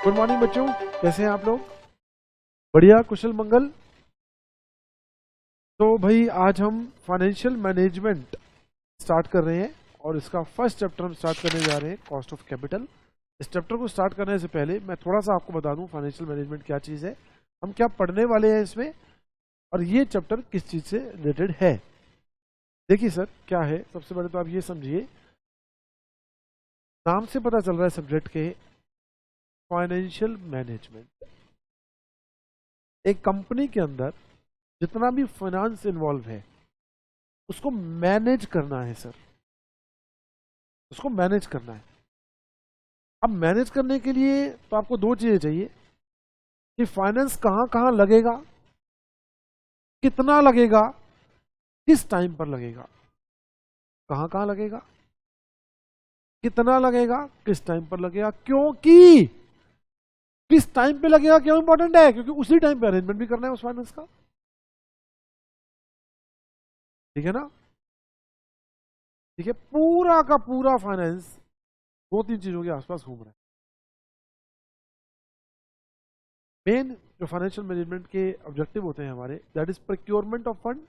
Good morning बच्चों, कैसे हैं आप लोग? बढ़िया, कुशल मंगल। तो भाई आज हम फाइनेंशियल मैनेजमेंट स्टार्ट कर रहे हैं और इसका फर्स्ट चैप्टर हम स्टार्ट करने जा रहे हैं, कॉस्ट ऑफ कैपिटल। इस चैप्टर को स्टार्ट करने से पहले मैं थोड़ा सा आपको बता दूं फाइनेंशियल मैनेजमेंट क्या चीज़ है, हम क्या पढ़ने वाले हैं इसमें और ये चैप्टर किस चीज़ से रिलेटेड है। देखिए सर क्या है, सबसे पहले तो आप ये समझिए, नाम से पता चल रहा है सब्जेक्ट के, फाइनेंशियल मैनेजमेंट। एक कंपनी के अंदर जितना भी फाइनेंस इन्वॉल्व है उसको मैनेज करना है सर, उसको मैनेज करना है। अब मैनेज करने के लिए तो आपको दो चीजें चाहिए कि फाइनेंस कहां कहां लगेगा, कितना लगेगा, किस टाइम पर लगेगा। कहां कहां लगेगा, कितना लगेगा, किस टाइम पर लगेगा। क्योंकि किस टाइम पे लगेगा क्यों इंपॉर्टेंट है, क्योंकि उसी टाइम पे अरेंजमेंट भी करना है उस फाइनेंस का। ठीक है ना? ठीक है, पूरा का पूरा फाइनेंस दो तीन चीजों के आसपास घूम रहा है। मेन जो फाइनेंशियल मैनेजमेंट के ऑब्जेक्टिव होते हैं हमारे, that is procurement of fund,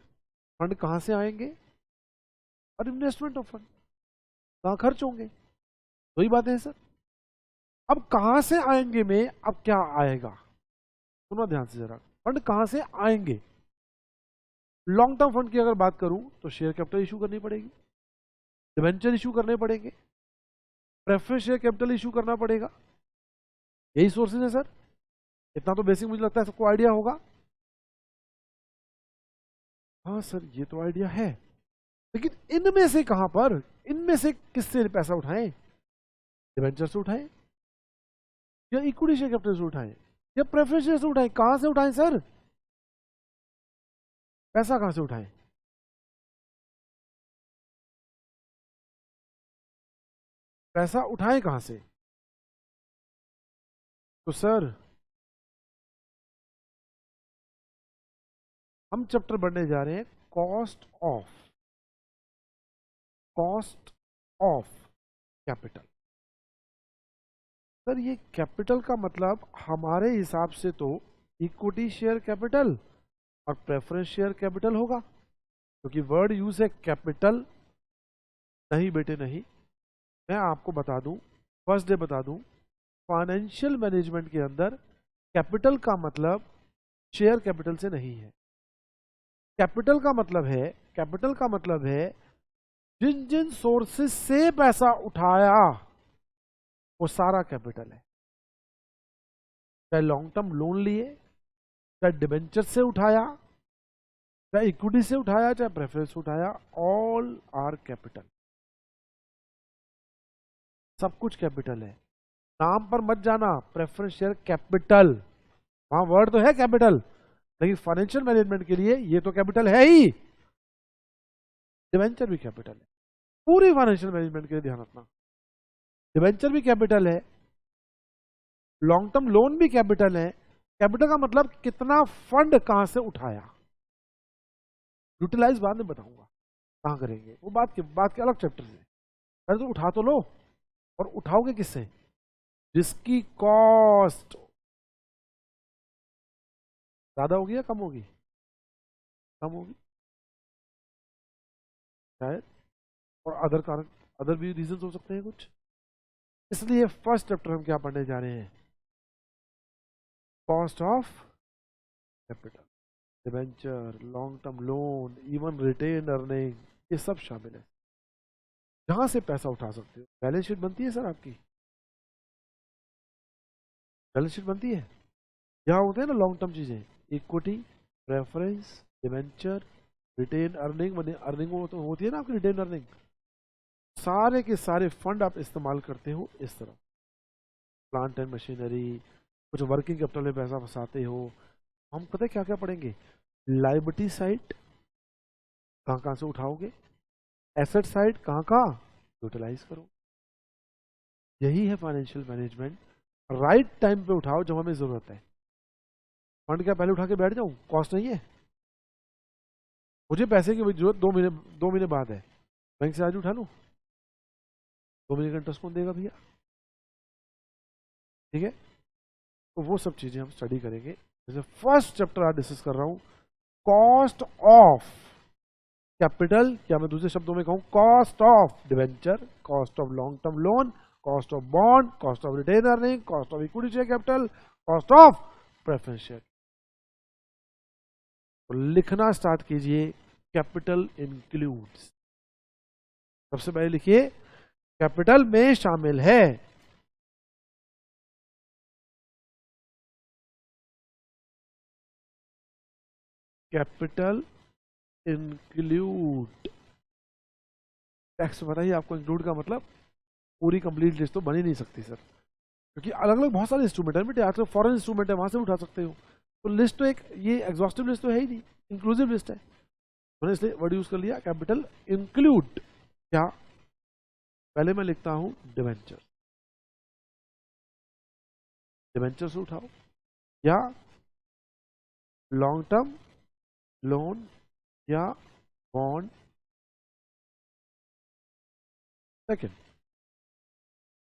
fund कहां से आएंगे, और इन्वेस्टमेंट ऑफ फंड, कहां खर्च होंगे। दो ही बातें हैं सर। अब कहां से आएंगे में अब क्या आएगा, सुनो ध्यान से जरा। फंड कहां से आएंगे, लॉन्ग टर्म फंड की अगर बात करूं तो शेयर कैपिटल इशू करनी पड़ेगी, डिबेंचर इशू करने पड़ेंगे, प्रेफरेंस शेयर कैपिटल इशू करना पड़ेगा। यही सोर्सेज है सर। इतना तो बेसिक मुझे लगता है सबको आइडिया होगा। हाँ सर ये तो आइडिया है, लेकिन इनमें से कहां पर, इनमें से किससे पैसा उठाएं, डिबेंचर से उठाएं या इक्विटी शेयर कैपिटल से उठाएं या प्रेफरेंस शेयर से उठाएं। कहां से उठाएं सर, पैसा कहां से उठाएं, पैसा उठाएं कहां से। तो सर हम चैप्टर बढ़ने जा रहे हैं कॉस्ट ऑफ कैपिटल। सर ये कैपिटल का मतलब हमारे हिसाब से तो इक्विटी शेयर कैपिटल और प्रेफरेंस शेयर कैपिटल होगा, क्योंकि वर्ड यूज है कैपिटल। नहीं बेटे नहीं, मैं आपको बता दूं, फर्स्ट डे बता दूं, फाइनेंशियल मैनेजमेंट के अंदर कैपिटल का मतलब शेयर कैपिटल से नहीं है। कैपिटल का मतलब है, कैपिटल का मतलब है जिन जिन सोर्सेस से पैसा उठाया वो सारा कैपिटल है। चाहे लॉन्ग टर्म लोन लिए, चाहे डिबेंचर से उठाया, चाहे इक्विटी से उठाया, चाहे प्रेफरेंस से उठाया, ऑल आर कैपिटल। सब कुछ कैपिटल है। नाम पर मत जाना प्रेफरेंस शेयर कैपिटल, वहां वर्ड तो है कैपिटल, लेकिन फाइनेंशियल मैनेजमेंट के लिए ये तो कैपिटल है ही, डिबेंचर भी कैपिटल है। पूरी फाइनेंशियल मैनेजमेंट के लिए ध्यान रखना, डिबेंचर भी कैपिटल है, लॉन्ग टर्म लोन भी कैपिटल है। कैपिटल का मतलब कितना फंड कहां से उठाया, यूटिलाइज बाद में बताऊंगा कहां करेंगे, वो बात के अलग चैप्टर से। पहले तो उठा तो लो, और उठाओगे किससे, जिसकी कॉस्ट ज्यादा होगी या कम होगी, कम होगी शायद, और अदर कारण, अदर भी रीजन हो सकते हैं कुछ। इसलिए फर्स्ट चैप्टर हम क्या पढ़ने जा रहे हैं, cost of capital, debenture, long term loan, even retain earning, ये सब शामिल है। जहां से पैसा उठा सकते हो। बैलेंस शीट बनती है सर आपकी, बैलेंस शीट बनती है, यहाँ होते हैं ना लॉन्ग टर्म चीजें, equity, preference, debenture, retain earning, earning तो होती है ना आपकी रिटेन अर्निंग, सारे के सारे फंड आप इस्तेमाल करते हो इस तरह। प्लांट एंड मशीनरी, कुछ वर्किंग कैपिटल में पैसा फंसाते हो। हम पता है क्या क्या पढ़ेंगे, लायबिलिटी साइड कहाँ कहाँ से उठाओगे, एसेट साइड कहाँ कहाँ यूटिलाइज करो। यही है फाइनेंशियल मैनेजमेंट। राइट टाइम पे उठाओ जब हमें जरूरत है। फंड क्या पहले उठा के बैठ जाऊं, कॉस्ट नहीं है, मुझे पैसे की जरूरत 2 महीने बाद है, बैंक से आज उठा लूं, 2 महीने का इंटरेस्ट कौन देगा भैया। ठीक है, तो वो सब चीजें हम स्टडी करेंगे। जैसे फर्स्ट चैप्टर आज डिस्कस कर रहा हूं, कॉस्ट ऑफ कैपिटल, या मैं दूसरे शब्दों में कहूं cost of debenture, cost of long term loan, cost of bond, cost of retain earning, cost of equity share capital, cost of preference share. तो लिखना स्टार्ट कीजिए, कैपिटल इंक्लूड्स। सबसे पहले लिखिए कैपिटल में शामिल है। कैपिटल इंक्लूड, टेक्स्ट बताइए आपको इंक्लूड का मतलब। पूरी कंप्लीट लिस्ट तो बन ही नहीं सकती सर, क्योंकि अलग अलग बहुत सारे इंस्ट्रूमेंट है बेटे, आजकल फॉरेन इंस्ट्रूमेंट है, वहां से उठा सकते हो। तो लिस्ट तो एक ये एग्जॉस्टिव लिस्ट तो है ही नहीं, इंक्लूसिव लिस्ट है। मैंने इसलिए वर्ड यूज कर लिया कैपिटल इंक्लूड। क्या, पहले मैं लिखता हूं डिवेंचर, डिवेंचर से उठाओ, या लॉन्ग टर्म लोन, या बॉन्ड। सेकेंड,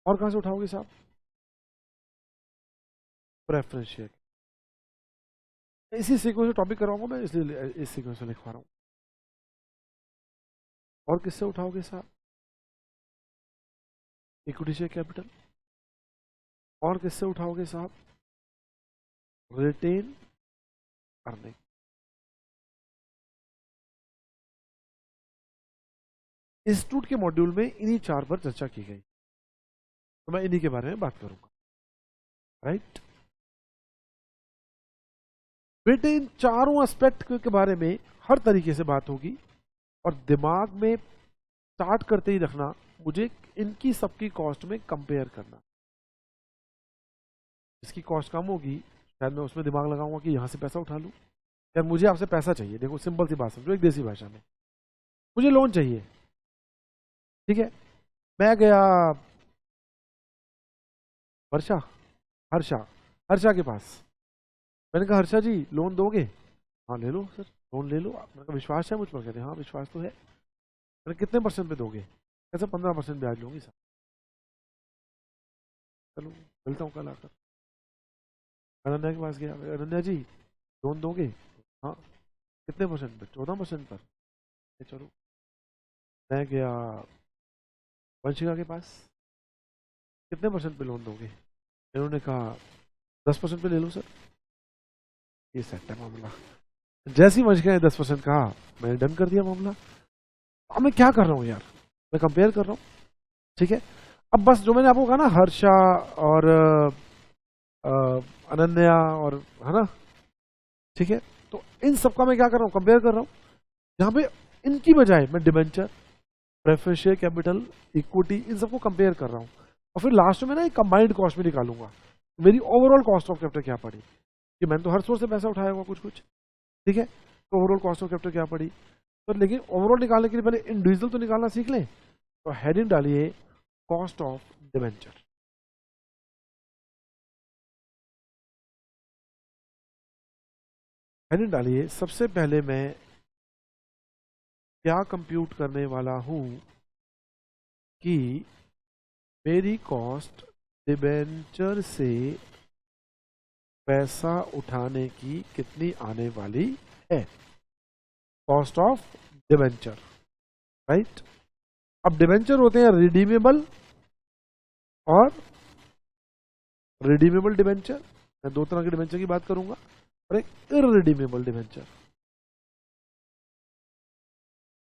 और कहां से उठाओगे साहब, प्रेफरेंस शेयर। इसी सीक्वेंस में टॉपिक कराऊंगा मैं, इसलिए इस सीक्वेंस में लिखवा रहा हूं। और किससे उठाओगे साहब, इक्विटी शेयर कैपिटल। और किससे उठाओगे साहब, रिटेन अर्निंग। इंस्टीट्यूट के मॉड्यूल में इन्हीं चार पर चर्चा की गई, तो मैं इन्हीं के बारे में बात करूंगा। राइट बेटे, इन चारों एस्पेक्ट के बारे में हर तरीके से बात होगी, और दिमाग में स्टार्ट करते ही रखना, मुझे इनकी सबकी कॉस्ट में कंपेयर करना। इसकी कॉस्ट कम होगी, शायद मैं उसमें दिमाग लगाऊंगा कि यहां से पैसा उठा लूं। यार मुझे आपसे पैसा चाहिए, देखो सिंपल सी बात समझो, एक देसी भाषा में मुझे लोन चाहिए, ठीक है। मैं गया वर्षा, हर्षा, हर्षा के पास। मैंने कहा हर्षा जी लोन दोगे, हाँ ले लो सर लोन ले लो। मैंने कहा विश्वास है मुझ पर, कहते हाँ विश्वास तो है। मैंने कितने % पे दोगे, कैसे 15% ब्याज लूंगी सर। चलो मिलता हूँ कल आकर। अनन्या के पास गया, अनन्या जी लोन दोगे, हाँ कितने % पे, 14% पर। चलो मैं गया वंशिका के पास, कितने % पे लोन दोगे, इन्होंने कहा 10% पे ले लो सर। ये सेट है मामला। जैसी वंशिका ने 10% कहा, मैंने डन कर दिया मामला। अब मैं क्या कर रहा हूँ यार, मैं कंपेयर कर रहा हूँ, ठीक है। अब बस जो मैंने आपको कहा ना, हर्षा और अनन्या और, है ना, ठीक है। तो इन सबका मैं क्या कर रहा हूँ, कंपेयर कर रहा हूँ। जहां पे इनकी बजाय मैं debenture, preference share capital, equity, इन सबको कंपेयर कर रहा हूँ, और फिर लास्ट में ना एक कंबाइंड कॉस्ट में निकालूंगा, मेरी ओवरऑल कॉस्ट ऑफ कैपिटल क्या पड़ी, कि मैंने तो हर सोर्स से पैसा उठाया होगा कुछ कुछ, ठीक है। तो ओवरऑल कॉस्ट ऑफ कैपिटल क्या पड़ी, तो लेकिन ओवरऑल निकालने के लिए पहले इंडिविजुअल तो निकालना सीख लें। तो हेडिंग डालिए कॉस्ट ऑफ डिबेंचर। हेडिंग डालिए, सबसे पहले मैं क्या कंप्यूट करने वाला हूं कि मेरी कॉस्ट डिबेंचर से पैसा उठाने की कितनी आने वाली है, कॉस्ट ऑफ डिबेंचर। राइट, अब डिबेंचर होते हैं रिडीमेबल और रिडीमेबल डिबेंचर। मैं दो तरह के डिबेंचर की बात करूंगा, और एक इररिडीमेबल डिबेंचर,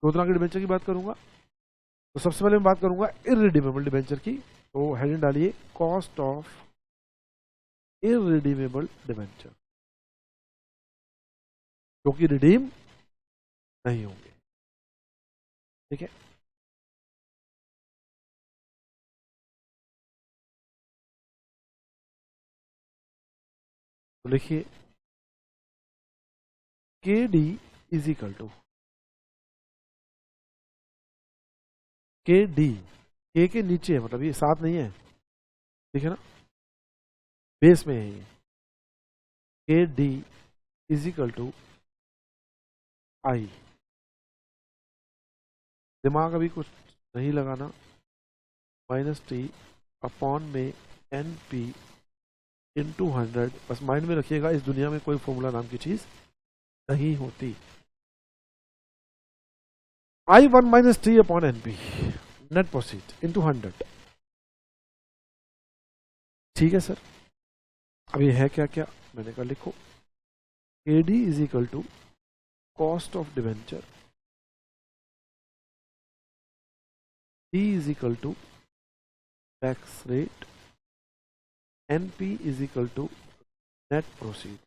दो तरह के डिबेंचर की बात करूंगा। तो सबसे पहले मैं बात करूंगा इररिडीमेबल डिबेंचर की। तो हेडिंग डालिए कॉस्ट ऑफ इररिडीमेबल डिबेंचर, जो कि रिडीम नहीं होंगे, ठीक है। तो लिखिए के डी इज इक्वल टू के डी, के नीचे है, मतलब ये साथ नहीं है, ठीक है ना, बेस में है ये। के डी इज इक्वल टू आई, दिमाग अभी कुछ नहीं लगाना, -t अपॉन में NP इंटू 100। बस माइंड में रखिएगा, इस दुनिया में कोई फॉर्मूला नाम की चीज नहीं होती। I1 minus T upon NP net proceed into 100। ठीक है सर। अब ये है क्या क्या, मैंने कहा लिखो, AD is equal to cost of debenture, P is equal to tax rate, NP is equal to net proceed,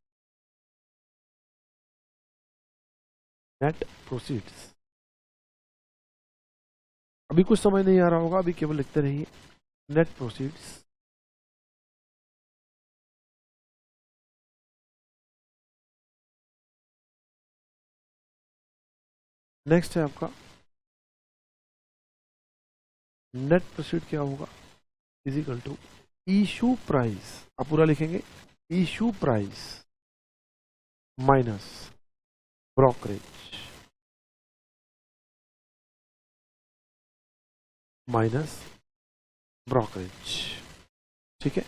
net proceeds. अभी कुछ समझ नहीं आ रहा होगा, अभी केवल लिखते रहिए नेट प्रोसीड्स। नेक्स्ट है आपका नेट प्रोसीड, क्या होगा, is equal to issue price, आप पूरा लिखेंगे, issue price minus brokerage minus brokerage. ठीक है,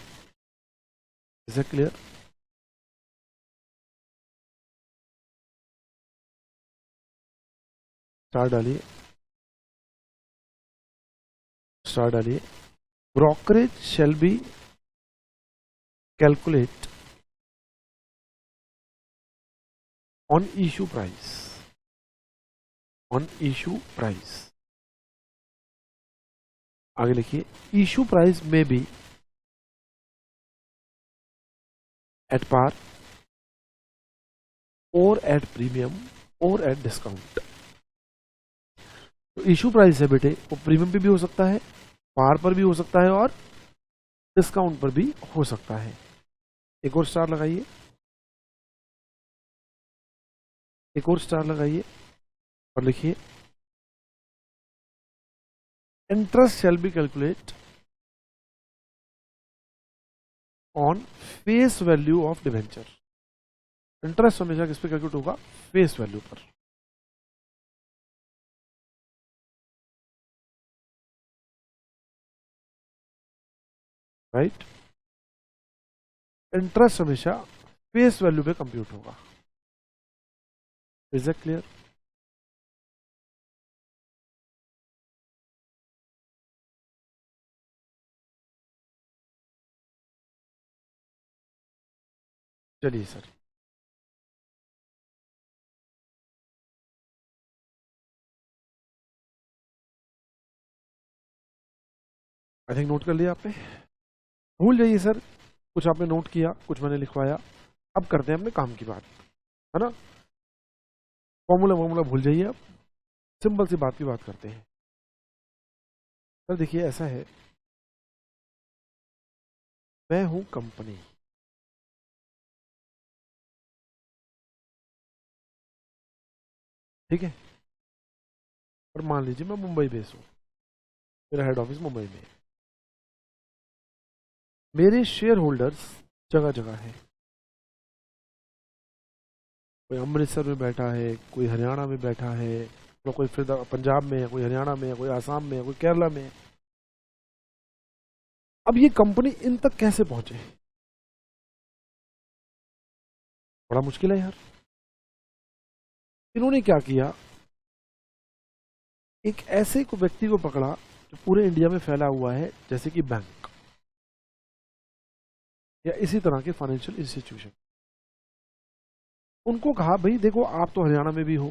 इज इट क्लियर? स्टार डालिए, स्टार डालिए। Brokerage shall be calculate on issue price, on issue price. आगे लिखिए, इशू प्राइस में बी एट पार और एट प्रीमियम और एट डिस्काउंट। तो इशू प्राइस है बेटे, वो प्रीमियम पे भी हो सकता है, पार पर भी हो सकता है और डिस्काउंट पर भी हो सकता है। एक और स्टार लगाइए, एक और स्टार लगाइए और लिखिए, interest shell be calculate on face value of debenture. Interest हमेशा किस पे कैलकुलेट होगा, फेस वैल्यू पर। राइट, इंटरेस्ट हमेशा फेस वैल्यू पे कंप्यूट होगा। Is it clear? चलिए सर, आई थिंक नोट कर लिया आपने। भूल जाइए सर, कुछ आपने नोट किया, कुछ मैंने लिखवाया। अब करते हैं अपने काम की बात, है ना। फॉर्मूला फॉर्मूला भूल जाइए, अब सिंपल सी बात की बात करते हैं। सर देखिए, ऐसा है, मैं हूं कंपनी, ठीक है, और मान लीजिए मैं मुंबई बेस हूं, मेरा हेड ऑफिस मुंबई में है। मेरे शेयर होल्डर्स जगह जगह है, कोई अमृतसर में बैठा है, कोई हरियाणा में बैठा है, तो कोई फिर पंजाब में है, कोई हरियाणा में है, कोई आसाम में है, कोई केरला में है। अब ये कंपनी इन तक कैसे पहुंचे, बड़ा मुश्किल है यार। इन्होंने क्या किया, एक ऐसे को व्यक्ति को पकड़ा जो पूरे इंडिया में फैला हुआ है, जैसे कि बैंक या इसी तरह के फाइनेंशियल इंस्टीट्यूशन। उनको कहा, भाई देखो, आप तो हरियाणा में भी हो,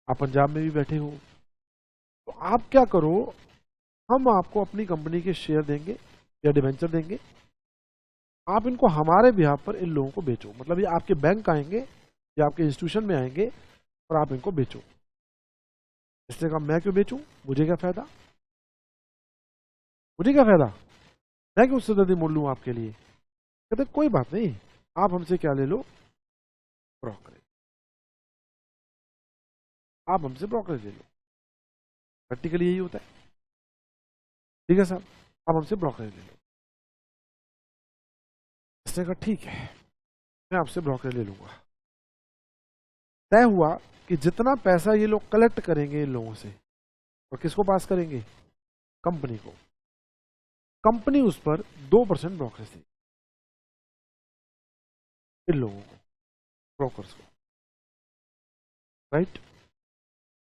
आप पंजाब में भी बैठे हो, तो आप क्या करो, हम आपको अपनी कंपनी के शेयर देंगे या डिवेंचर देंगे, आप इनको हमारे बिहाफ पर इन लोगों को बेचो। मतलब ये आपके बैंक आएंगे या आपके इंस्टीट्यूशन में आएंगे और आप इनको बेचो। इसने कहा, मैं क्यों बेचूं, मुझे क्या फायदा, मुझे क्या फायदा, मैं क्यों सिरदर्दी मोल लूं आपके लिए। कहते कोई बात नहीं, आप हमसे क्या ले लो, ब्रोकरेज, आप हमसे ब्रोकरेज ले लो। प्रैक्टिकली यही होता है। ठीक है साहब, आप हमसे ब्रोकरेज ले लो। इसने कहा ठीक है, मैं आपसे ब्रोकरेज ले लूंगा। तय हुआ कि जितना पैसा ये लोग कलेक्ट करेंगे इन लोगों से, और किसको पास करेंगे, कंपनी को, कंपनी उस पर 2% ब्रोकरेज देगी। इन लोगों को, ब्रोकर्स को, राइट।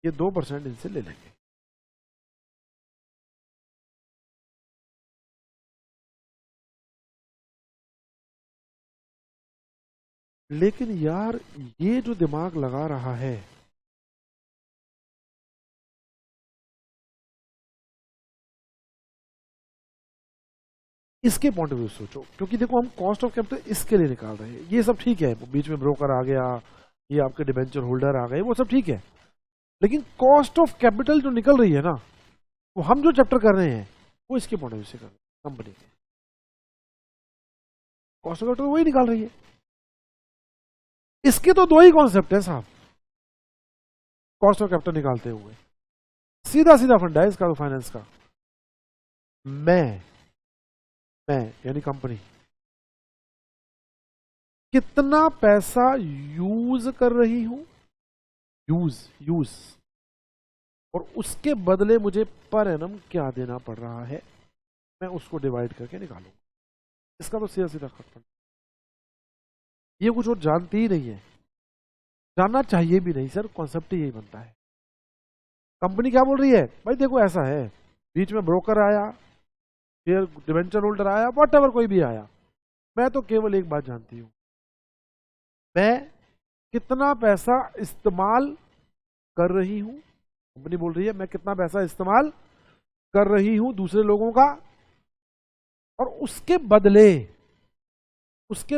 ये 2% इनसे ले लेंगे। लेकिन यार ये जो दिमाग लगा रहा है, इसके पॉइंट ऑफ व्यू सोचो, क्योंकि देखो हम कॉस्ट ऑफ कैपिटल इसके लिए निकाल रहे हैं, ये सब ठीक है, बीच में ब्रोकर आ गया, ये आपके डिबेंचर होल्डर आ गए, वो सब ठीक है, लेकिन कॉस्ट ऑफ कैपिटल जो निकल रही है ना, वो हम जो चैप्टर कर रहे हैं वो इसके पॉइंट ऑफ व्यू से कर रहे हैं। कंपनी के कॉस्ट ऑफ कैपिटल वही निकाल रही है। इसके तो दो ही कॉन्सेप्ट है साहब कॉस्ट ऑफ कैपिटल निकालते हुए, सीधा सीधा फंडा है इसका तो फाइनेंस का। मैं यानी कंपनी कितना पैसा यूज कर रही हूं, यूज, और उसके बदले मुझे पर एनम क्या देना पड़ रहा है, मैं उसको डिवाइड करके निकालूंगा। इसका तो सीधा सीधा खत्म। ये कुछ और जानती ही नहीं है, जानना चाहिए भी नहीं सर, कॉन्सेप्ट ही यही बनता है। कंपनी क्या बोल रही है, भाई देखो ऐसा है, बीच में ब्रोकर आया, फिर डिवेंचर होल्डर आया, व्हाटएवर कोई भी आया, मैं तो केवल एक बात जानती हूं, मैं कितना पैसा इस्तेमाल कर रही हूं। कंपनी बोल रही है मैं कितना पैसा इस्तेमाल कर रही हूं दूसरे लोगों का, और उसके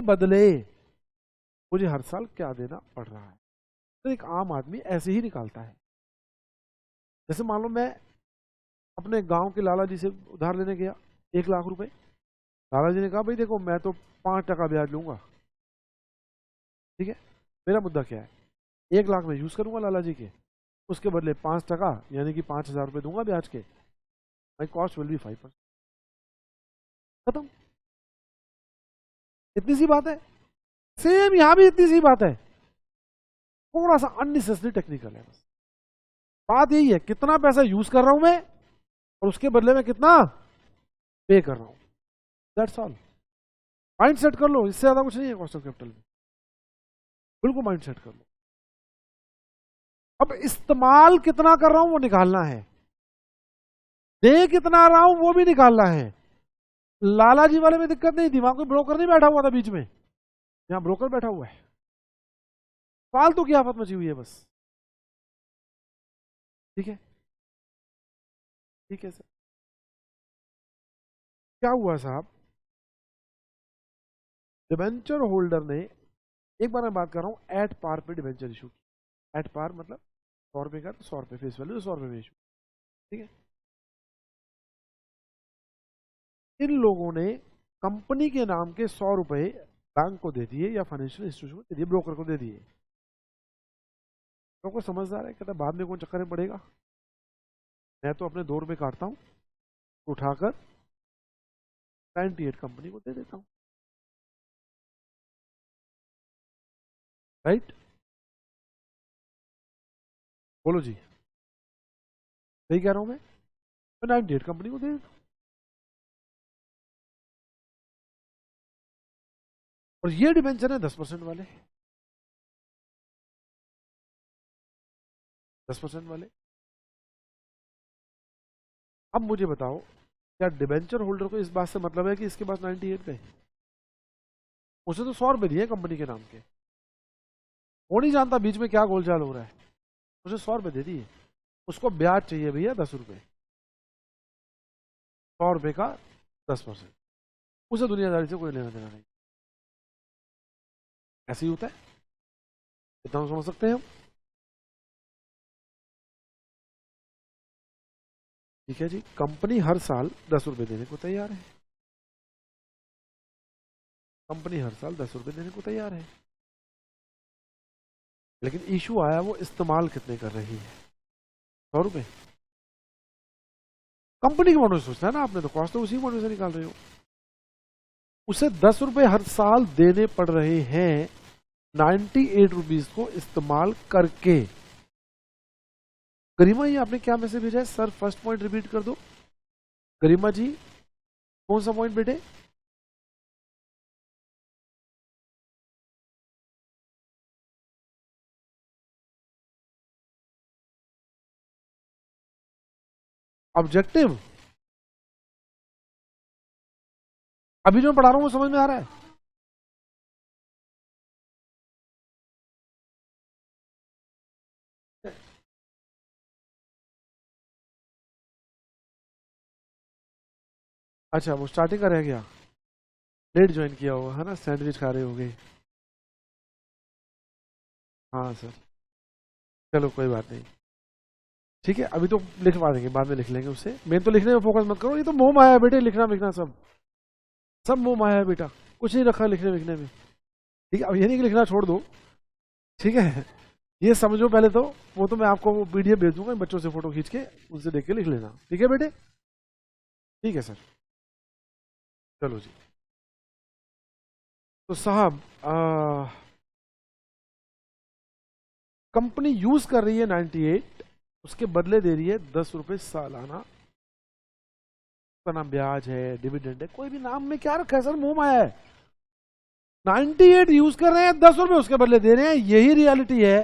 बदले मुझे हर साल क्या देना पड़ रहा है। तो एक आम आदमी ऐसे ही निकालता है। जैसे मान लो मैं अपने गांव के लाला जी से उधार लेने गया 1 लाख रुपए, लाला जी ने कहा भाई देखो मैं तो 5% ब्याज लूंगा, ठीक है, मेरा मुद्दा क्या है, 1 लाख में यूज करूंगा लाला जी के, उसके बदले 5% यानी कि 5,000 रुपए दूंगा ब्याज के, माई कॉस्ट विल बी 5%, खत्म। इतनी सी बात है। सेम यहां भी इतनी सी बात है, थोड़ा सा अननेसेसरी टेक्निकल है बस। बात यही है कितना पैसा यूज कर रहा हूं मैं और उसके बदले में कितना पे कर रहा हूं, दैट्स ऑल। माइंड सेट कर लो, इससे ज्यादा कुछ नहीं है कॉस्ट ऑफ कैपिटल में, बिल्कुल माइंड सेट कर लो। अब इस्तेमाल कितना कर रहा हूं वो निकालना है, दे कितना रहा हूं वो भी निकालना है। लाला जी वाले में दिक्कत नहीं थी, वहां कोई ब्रोकर नहीं बैठा हुआ था बीच में, यहां ब्रोकर बैठा हुआ है, फालतू की आफत मची हुई है बस। ठीक है, ठीक है सर। क्या हुआ साहब, डिबेंचर होल्डर ने, एक बार मैं बात कर रहा हूं एट पार पे डिबेंचर इशू, एट पार मतलब 100 रुपए का तो 100 रुपए फेस वैल्यू, 100 रुपए में इशू, ठीक है। इन लोगों ने कंपनी के नाम के 100 रुपए बैंक को दे दिए या फाइनेंशियल इंस्टीट्यूशन को दे दिए, ब्रोकर को दे दिए। ब्रोकर समझदार है, कहता बाद में कौन चक्कर में पड़ेगा, मैं तो अपने 2 रुपए काटता हूं, उठाकर 98 कंपनी को दे देता हूं, राइट। बोलो जी, सही कह रहा हूं मैं 98 कंपनी को दे देता हूं। और ये डिबेंचर है 10% वाले, 10% वाले। अब मुझे बताओ, क्या डिबेंचर होल्डर को इस बात से मतलब है कि इसके पास 98 गए, उसे तो 100 रुपए दिए कंपनी के नाम के, वो नहीं जानता बीच में क्या गोलचाल हो रहा है, उसे 100 रुपए दे दिए, उसको ब्याज चाहिए भैया 10 रुपए, 100 रुपए का 10%, उसे दुनियादारी से कोई लेना देना नहीं। ऐसे ही होता है, इतना समझ सकते हैं हम, ठीक है जी। कंपनी हर साल 10 रुपए देने को तैयार है, कंपनी हर साल 10 रुपए देने को तैयार है, लेकिन इशू आया वो इस्तेमाल कितने कर रही है, 100 रुपए। कंपनी के मॉडल सोचना है ना आपने, तो कॉस्ट तो उसी मॉडल से निकाल रहे हो। उसे 10 रुपए हर साल देने पड़ रहे हैं 98 रुपीज को इस्तेमाल करके। गरिमा ये आपने क्या मैसेज भेजा है सर, फर्स्ट पॉइंट रिपीट कर दो। गरिमा जी कौन सा पॉइंट बेटे, ऑब्जेक्टिव अभी जो मैं पढ़ा रहा हूं वो समझ में आ रहा है? अच्छा, वो स्टार्टिंग का रह गया, लेट ज्वाइन किया हुआ है ना, सैंडविच खा रहे होगे। हाँ सर, चलो कोई बात नहीं, ठीक है, अभी तो लिखवा देंगे, बाद में लिख लेंगे उससे। मेन तो लिखने में फोकस मत करो, ये तो मोह माया है बेटे, लिखना लिखना सब सब मोह माया है बेटा, कुछ नहीं रखा लिखने लिखने में। ठीक है, अब ये नहीं कि लिखना छोड़ दो, ठीक है, ये समझो पहले तो। वो तो मैं आपको वो पीडीएफ भेज दूंगा, बच्चों से फोटो खींच के उनसे देख के लिख लेना, ठीक है बेटे? ठीक है सर, चलो जी। तो साहब कंपनी यूज कर रही है 98, उसके बदले दे रही है 10 रुपए सालाना। उसका नाम ब्याज है, डिविडेंड है, कोई भी नाम में क्या रखा है सर, मुंह माया है। 98 यूज कर रहे हैं, 10 रुपए उसके बदले दे रहे हैं, यही रियलिटी है।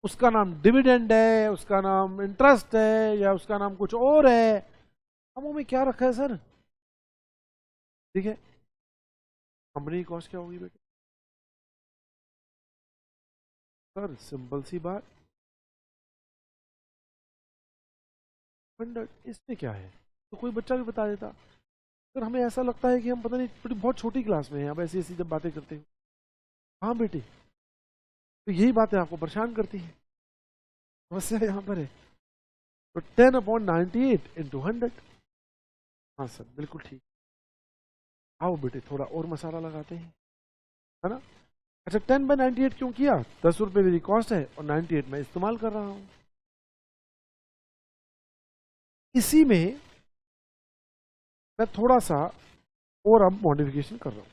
उसका नाम डिविडेंड है, उसका नाम इंटरेस्ट है, या उसका नाम कुछ और है, नामों में क्या रखा है सर? ठीक है, कंपनी की कॉस्ट क्या होगी बेटे? सर सिंपल सी बात, 100। इसमें क्या है, तो कोई बच्चा भी बता देता। सर हमें ऐसा लगता है कि हम पता नहीं बहुत छोटी क्लास में हैं, अब ऐसी ऐसी जब बातें करते हैं। हाँ बेटी, तो यही बातें आपको परेशान करती हैं, समस्या यहाँ पर है। तो 10/98 × 100। हाँ सर बिल्कुल ठीक। आओ बेटे थोड़ा और मसाला लगाते हैं, है ना? अच्छा, 10/98 क्यों किया? 10 रुपए मेरी कॉस्ट है और 98 मैं इस्तेमाल कर रहा हूं। इसी में मैं थोड़ा सा और अब मॉडिफिकेशन कर रहा हूं।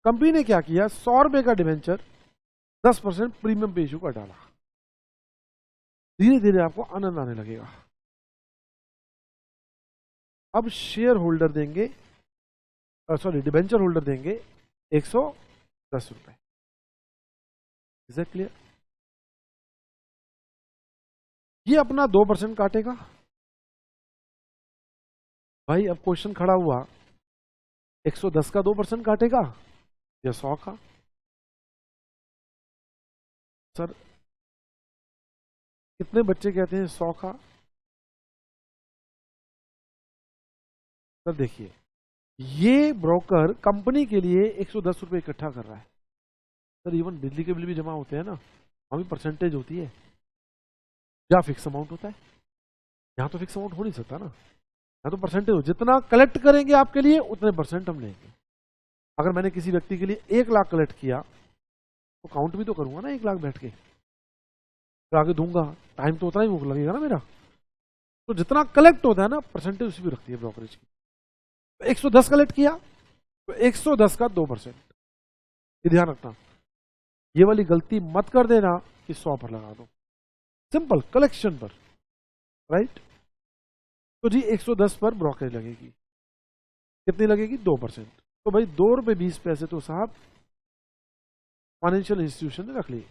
कंपनी ने क्या किया, 100 रुपए का डिवेंचर 10% प्रीमियम पे इशू का डाला। धीरे धीरे आपको आनंद आने लगेगा। अब शेयर होल्डर देंगे, सॉरी डिवेंचर होल्डर देंगे 110 रुपए। Is that clear? ये अपना 2% काटेगा। भाई अब क्वेश्चन खड़ा हुआ, 110 का 2% काटेगा या 100 का? सर कितने बच्चे कहते हैं 100 का? सर देखिए, ये ब्रोकर कंपनी के लिए 110 रुपए इकट्ठा कर रहा है। सर इवन बिजली के बिल भी जमा होते हैं ना, वहां भी परसेंटेज होती है या फिक्स अमाउंट होता है। यहाँ तो फिक्स अमाउंट हो नहीं सकता ना, यहाँ तो परसेंटेज हो, जितना कलेक्ट करेंगे आपके लिए उतने परसेंट हम लेंगे। अगर मैंने किसी व्यक्ति के लिए 1 लाख कलेक्ट किया तो काउंट भी तो करूंगा ना 1 लाख बैठ के, फिर आगे दूंगा, टाइम तो उतना ही लगेगा ना मेरा। तो जितना कलेक्ट होता है ना, परसेंटेज उसी भी रखती है ब्रोकरेज की। 110 कलेक्ट किया तो 110 का 2%, ये ध्यान रखना। ये वाली गलती मत कर देना कि 100 पर लगा दो, सिंपल कलेक्शन पर, राइट? तो जी 110 पर ब्रोकरेज लगेगी, कितनी लगेगी? 2%। तो भाई 2 रुपए 20 पैसे तो साहब फाइनेंशियल इंस्टीट्यूशन ने रख लिए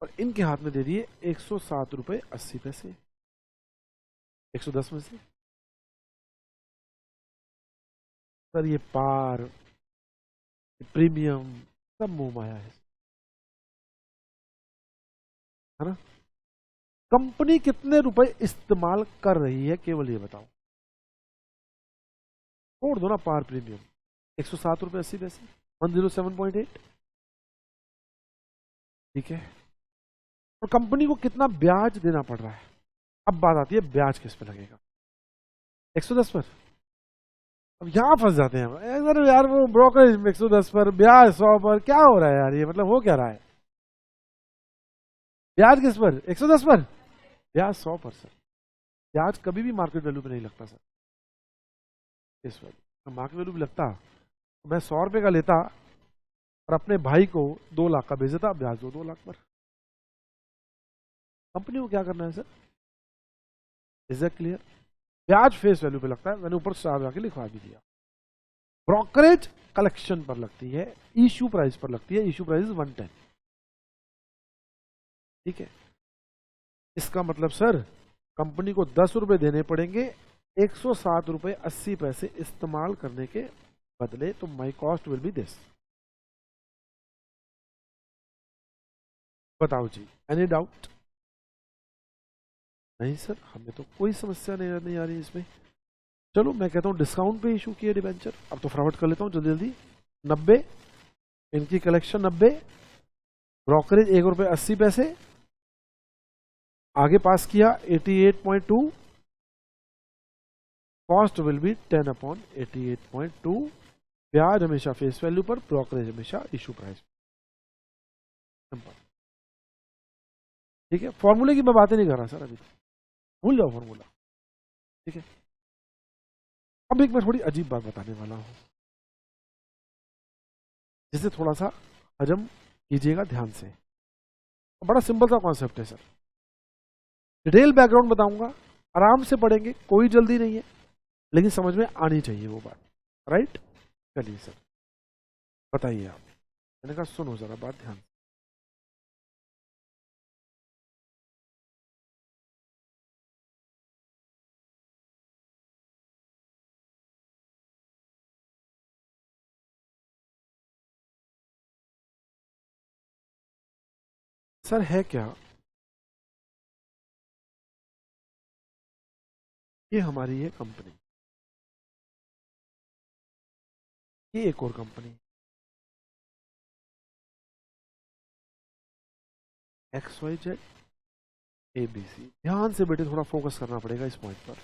और इनके हाथ में दे दिए 107 रुपए 80 पैसे 110 में से। सर ये पार, प्रीमियम, सब मुंह माया है ना? कंपनी कितने रुपए इस्तेमाल कर रही है, केवल ये बताओ। छोड़ दो ना पार प्रीमियम, 107 रुपए 80 पैसे, 107.8, ठीक है। और कंपनी को कितना ब्याज देना पड़ रहा है? अब बात आती है ब्याज किस पे लगेगा, 110 पर। अब यहाँ फंस जाते हैं अरे यार, वो ब्रोकरेज 110 पर, ब्याज 100 पर, क्या हो रहा है यार, ये मतलब हो क्या रहा है? ब्याज किस पर? 110 पर, ब्याज 100 पर। सर ब्याज कभी भी मार्केट वैल्यू पे नहीं लगता सर, इस पर मार्केट वैल्यू भी लगता तो मैं 100 रुपए का लेता और अपने भाई को 2 लाख का भेज देता, ब्याज दो 2 लाख पर। कंपनी को क्या करना है सर? Is that clear? ब्याज फेस वैल्यू पे लगता है, मैंने ऊपर स्टार जाके लिखवा भी दिया। ब्रोकरेज कलेक्शन पर लगती है, इशू प्राइस पर लगती है, इशू प्राइस 110, ठीक है। इसका मतलब सर कंपनी को 10 रुपए देने पड़ेंगे 107 रुपए 80 पैसे इस्तेमाल करने के बदले, तो my cost will B this. बताओ जी, एनी डाउट? नहीं सर, हमें तो कोई समस्या नहीं आ रही इसमें। चलो मैं कहता हूँ डिस्काउंट पे इशू किया डिबेंचर। अब तो फटाफट कर लेता हूँ जल्दी जल्दी। 90, इनकी कलेक्शन 90, ब्रोकरेज 1 रुपये 80 पैसे, आगे पास किया 88.2, कॉस्ट विल बी 10/88.2, ब्याज हमेशा फेस वैल्यू पर, ब्रोकरेज हमेशा इशू प्राइस। सिंपल, ठीक है। फॉर्मूले की मैं बातें नहीं कर रहा सर, अभी भूल जाओ फॉर्मूला, ठीक है। अब एक मैं थोड़ी अजीब बात बताने वाला हूं, जिसे थोड़ा सा हजम कीजिएगा ध्यान से। बड़ा सिंपल सा कॉन्सेप्ट है सर, डिटेल बैकग्राउंड बताऊंगा, आराम से पढ़ेंगे, कोई जल्दी नहीं है, लेकिन समझ में आनी चाहिए वो बात, राइट। चलिए सर बताइए आप। मैंने कहा सुनो जरा बात ध्यान से। सर है क्या, ये हमारी है कंपनी, ये एक और कंपनी XYZ ABC। ध्यान से बेटे थोड़ा फोकस करना पड़ेगा इस पॉइंट पर।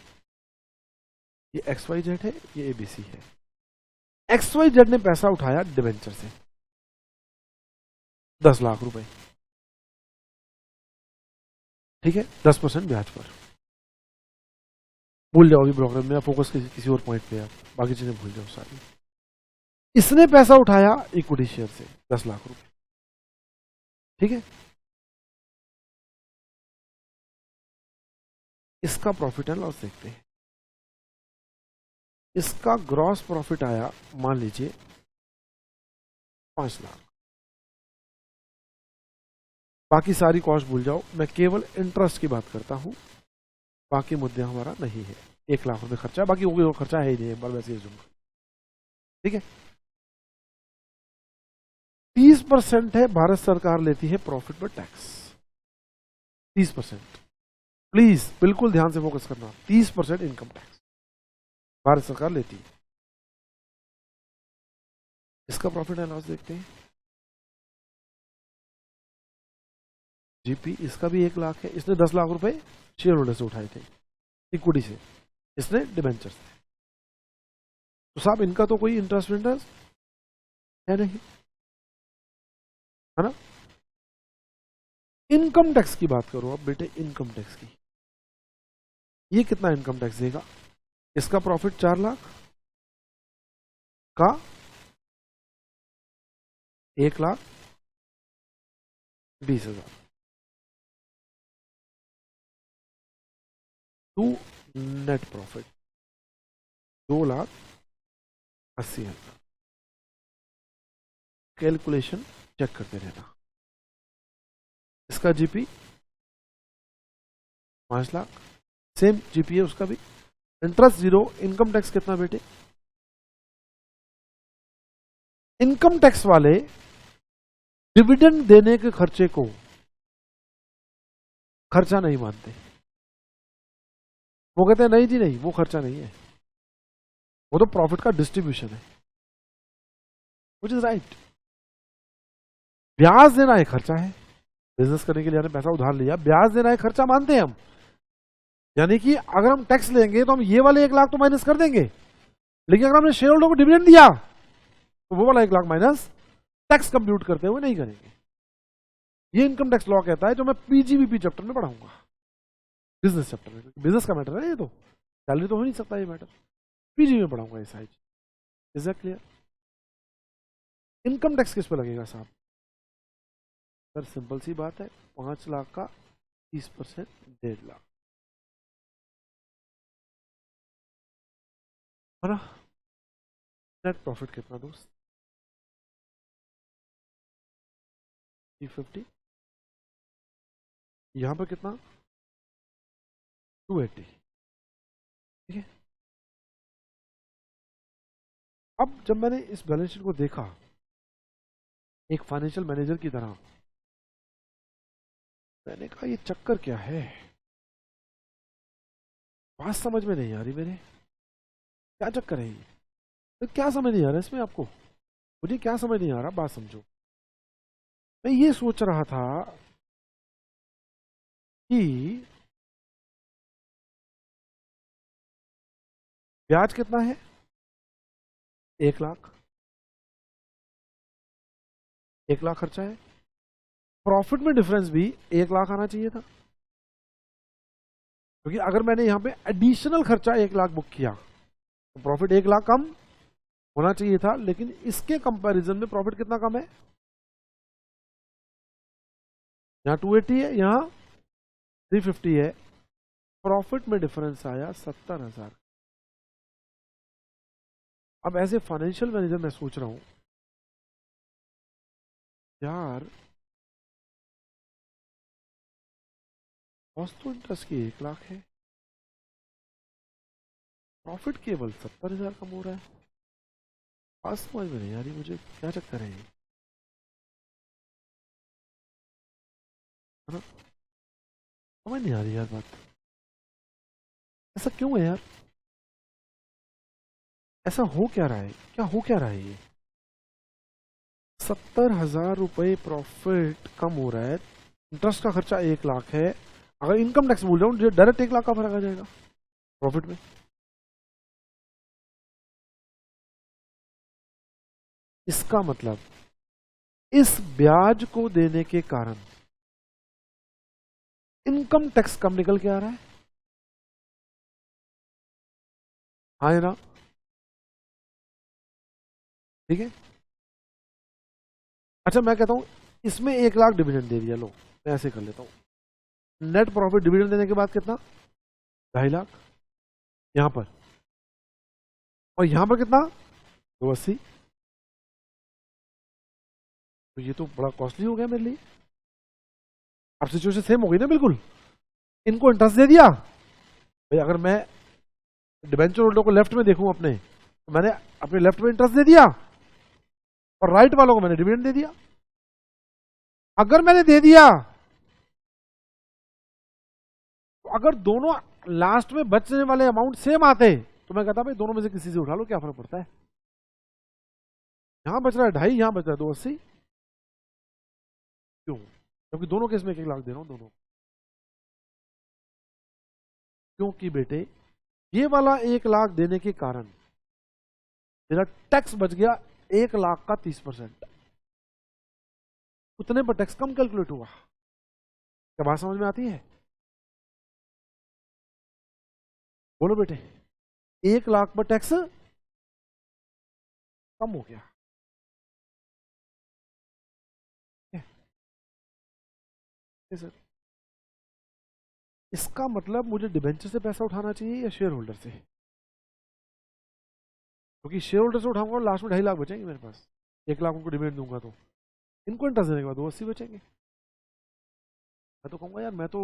ये XYZ है, ये ABC है। XYZ ने पैसा उठाया डिवेंचर से 10 लाख रुपए, ठीक है, 10% ब्याज पर। भूल जाओ अभी ब्रोकर में, फोकस किसी और पॉइंट पे, आप बाकी चीजें भूल जाओ सारी। इसने पैसा उठाया इक्विटी शेयर से 10 लाख रुपए, ठीक है। इसका प्रॉफिट एंड लॉस देखते हैं। इसका ग्रॉस प्रॉफिट आया मान लीजिए 5 लाख, बाकी सारी कॉस्ट भूल जाओ, मैं केवल इंटरेस्ट की बात करता हूं, बाकी मुद्दे हमारा नहीं है। 1 लाख रुपए खर्चा, बाकी वो खर्चा है ही नहीं, एक बार वैसे ही दूंगा, ठीक है। 30% है, भारत सरकार लेती है प्रॉफिट पर टैक्स, 30%। प्लीज बिल्कुल ध्यान से फोकस करना, 30% इनकम टैक्स भारत सरकार लेती है। इसका प्रॉफिट एंड लॉस देखते हैं। जीपी इसका भी 1 लाख है, इसने 10 लाख रुपए शेयर होल्डर से उठाए थे, इक्विटी से, इसने डिबेंचर से। तो साहब इनका तो कोई इंटरेस्ट है नहीं, है ना। इनकम टैक्स की बात करो अब बेटे, इनकम टैक्स की, ये कितना इनकम टैक्स देगा। इसका प्रॉफिट 4 लाख का 1,20,000 to net profit 2,80,000। Calculation check करते रहना। इसका जीपी 5 लाख, सेम जीपी है उसका भी, इंटरेस्ट 0, इनकम टैक्स कितना बेटे। इनकम टैक्स वाले डिविडेंड देने के खर्चे को खर्चा नहीं मानते, वो कहते हैं नहीं जी नहीं, वो खर्चा नहीं है, वो तो प्रॉफिट का डिस्ट्रीब्यूशन है, व्हिच इज राइट। ब्याज देना एक खर्चा है, बिजनेस करने के लिए पैसा उधार लिया, ब्याज देना एक खर्चा मानते हैं हम, यानी कि अगर हम टैक्स लेंगे तो हम ये वाले 1 लाख तो माइनस कर देंगे, लेकिन अगर हमने शेयर होल्डर को डिविडेंड दिया तो वो वाला 1 लाख माइनस टैक्स कंप्यूट करते हुए नहीं करेंगे। ये इनकम टैक्स लॉ कहता है, जो मैं पीजीबीपी चैप्टर में पढ़ाऊंगा, बिजनेस चैप्टर में, बिजनेस का मैटर है ये तो, सैलरी तो हो नहीं सकता ये मैटर, पीजी में पढ़ाऊंगा ये size. Is that clear. Income tax किस पे लगेगा साहब। सर सिंपल सी बात है, 5 लाख का 30% 1.5 लाख, है ना। नेट प्रॉफिट कितना दोस्त, 350, यहां पर कितना 280, ठीक है। अब जब मैंने इस बैलेंस शीट को देखा एक फाइनेंशियल मैनेजर की तरह, मैंने कहा ये चक्कर क्या है, बात समझ में नहीं आ रही मेरे, क्या चक्कर है ये, तो क्या समझ नहीं आ रहा इसमें आपको, मुझे क्या समझ नहीं आ रहा, बात समझो। मैं ये सोच रहा था कि ब्याज कितना है, 1 लाख, 1 लाख खर्चा है, प्रॉफिट में डिफरेंस भी 1 लाख आना चाहिए था, क्योंकि अगर मैंने यहां पे एडिशनल खर्चा 1 लाख बुक किया तो प्रॉफिट 1 लाख कम होना चाहिए था, लेकिन इसके कंपैरिजन में प्रॉफिट कितना कम है, यहाँ 280 है, यहाँ 350 है, प्रॉफिट में डिफरेंस आया 70,000। अब एज ए फाइनेंशियल मैनेजर मैं सोच रहा हूं यार, कॉस्ट तो इंटरेस्ट की 1 लाख है, प्रॉफिट केवल 70,000 कम हो रहा है, बात समझ में नहीं आ रही मुझे, क्या चक्कर है ये, है ना, समझ नहीं आ रही यार बात, ऐसा क्यों है यार, ऐसा हो क्या रहा है, क्या हो क्या रहा है ये, 70,000 रुपये प्रॉफिट कम हो रहा है, इंटरेस्ट का खर्चा 1 लाख है, अगर इनकम टैक्स भूल जाऊं डायरेक्ट 1 लाख का फर्क आ जाएगा प्रॉफिट में। इसका मतलब इस ब्याज को देने के कारण इनकम टैक्स कम निकल के आ रहा है, हाँ है ना, ठीक है। अच्छा मैं कहता हूं इसमें 1 लाख डिविडेंड दे दिया, लो मैं ऐसे कर लेता हूं, नेट प्रॉफिट डिविडेंड देने के बाद कितना, 2.5 लाख यहां पर, और यहां पर कितना, 280, तो ये तो बड़ा कॉस्टली हो गया मेरे लिए। अब सिचुएशन सेम हो गई ना बिल्कुल, इनको इंटरेस्ट दे दिया भाई, अगर मैं डिबेंचर होल्डर को लेफ्ट में देखूं अपने, तो मैंने अपने लेफ्ट में इंटरेस्ट दे दिया और राइट वालों को मैंने डिविडेंड दे दिया। अगर मैंने दे दिया तो अगर दोनों लास्ट में बचने वाले अमाउंट सेम आते तो मैं कहता भाई दोनों में से किसी से उठा लो, क्या फर्क पड़ता है, यहां बच रहा है 2.5, यहां बच रहा है 280, क्यों, क्योंकि दोनों केस में 1 लाख दे रहा हूं दोनों, क्योंकि बेटे ये वाला 1 लाख देने के कारण मेरा टैक्स बच गया 1 लाख का 30%, उतने पर टैक्स कम कैलकुलेट हुआ, क्या बात समझ में आती है, बोलो बेटे, 1 लाख पर टैक्स कम हो गया, सर इसका मतलब मुझे डिबेंचर से पैसा उठाना चाहिए या शेयर होल्डर से, क्योंकि शेयर होल्डर से उठाऊंगा लास्ट में 2.5 लाख बचेंगे मेरे पास, 1 लाख उनको डिविडेंड दूंगा तो इनको इंटरेस्ट देने के बाद 280 बचेंगे, मैं तो कहूंगा यार मैं तो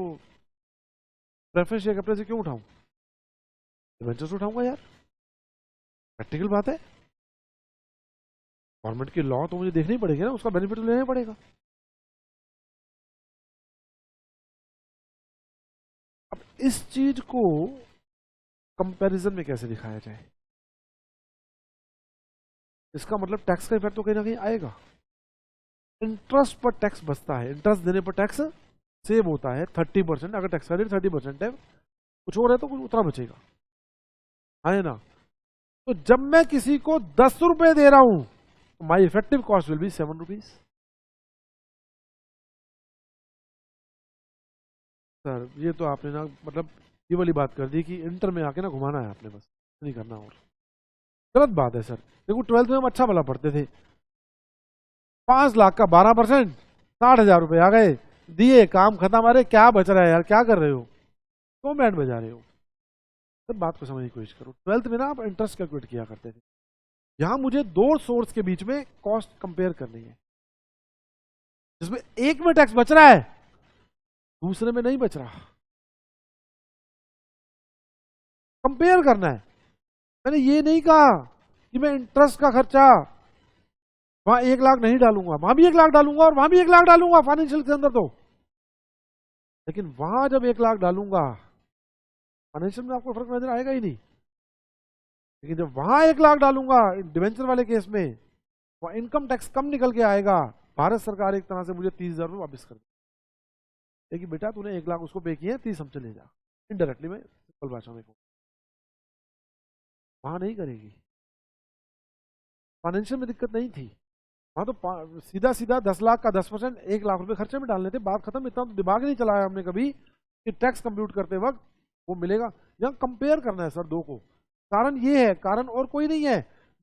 प्रेफरेंस शेयर कैपिटल से क्यों उठाऊं, डिबेंचर से उठाऊंगा यार, प्रैक्टिकल बात है, गवर्नमेंट की लॉ तो मुझे देखनी पड़ेगी ना, उसका बेनिफिट लेना पड़ेगा। अब इस चीज को कंपैरिजन में कैसे दिखाया जाए, इसका मतलब टैक्स का इफेक्ट तो कहीं ना कहीं आएगा, इंटरेस्ट पर टैक्स बचता है, इंटरेस्ट देने पर टैक्स सेव होता है 30%, अगर टैक्स का रेट 30% है, कुछ और है तो कुछ उतना बचेगा, है ना, तो जब मैं किसी को 10 रुपए दे रहा हूं तो my effective cost will be 7 rupees. Sir ये तो आपने ना मतलब ये वाली बात कर दी कि इंटर में आके ना घुमाना है आपने, बस नहीं करना, और गलत बात है सर, देखो 12th में हम अच्छा भला पढ़ते थे, 5 लाख का 12%, 60,000 रुपए आ गए, दिए, काम खत्म, अरे क्या बच रहा है यार, क्या कर रहे हो, 2 मिनट बजा रहे हो, सब बात को समझने की कोशिश करो। 12th में ना आप इंटरेस्ट कैलकुलेट किया करते थे, यहां मुझे 2 सोर्स के बीच में कॉस्ट कंपेयर करनी है, जिसमें एक में टैक्स बच रहा है दूसरे में नहीं बच रहा, कंपेयर करना है। मैंने ये नहीं कहा कि मैं इंटरेस्ट का खर्चा वहां 1 लाख नहीं डालूंगा, वहां भी 1 लाख डालूंगा और वहां भी 1 लाख डालूंगा फाइनेंशियल के अंदर तो, लेकिन वहां जब 1 लाख डालूंगा फाइनेंशियल में आपको फर्क नजर आएगा ही नहीं। लेकिन जब वहां 1 लाख डालूंगा डिवेंचर वाले केस में, वहां इनकम टैक्स कम निकल के आएगा, भारत सरकार एक तरह से मुझे 30,000 रुपये वापस कर देगी, बेटा तूने 1 लाख उसको पे किए 30 हम चले जा, इनडायरेक्टली मैं सिंपल भाषा में कहूँ, वहां नहीं करेगी। फाइनेंशियल में दिक्कत नहीं थी, वहां तो सीधा सीधा 10 लाख का 10% 1 लाख रुपए खर्चे में डालने थे, बात खत्म। इतना तो दिमाग नहीं चलाया हमने कभी कि टैक्स कंप्यूट करते वक्त वो मिलेगा। यहाँ कंपेयर करना है सर दो को, कारण ये है, कारण और कोई नहीं है।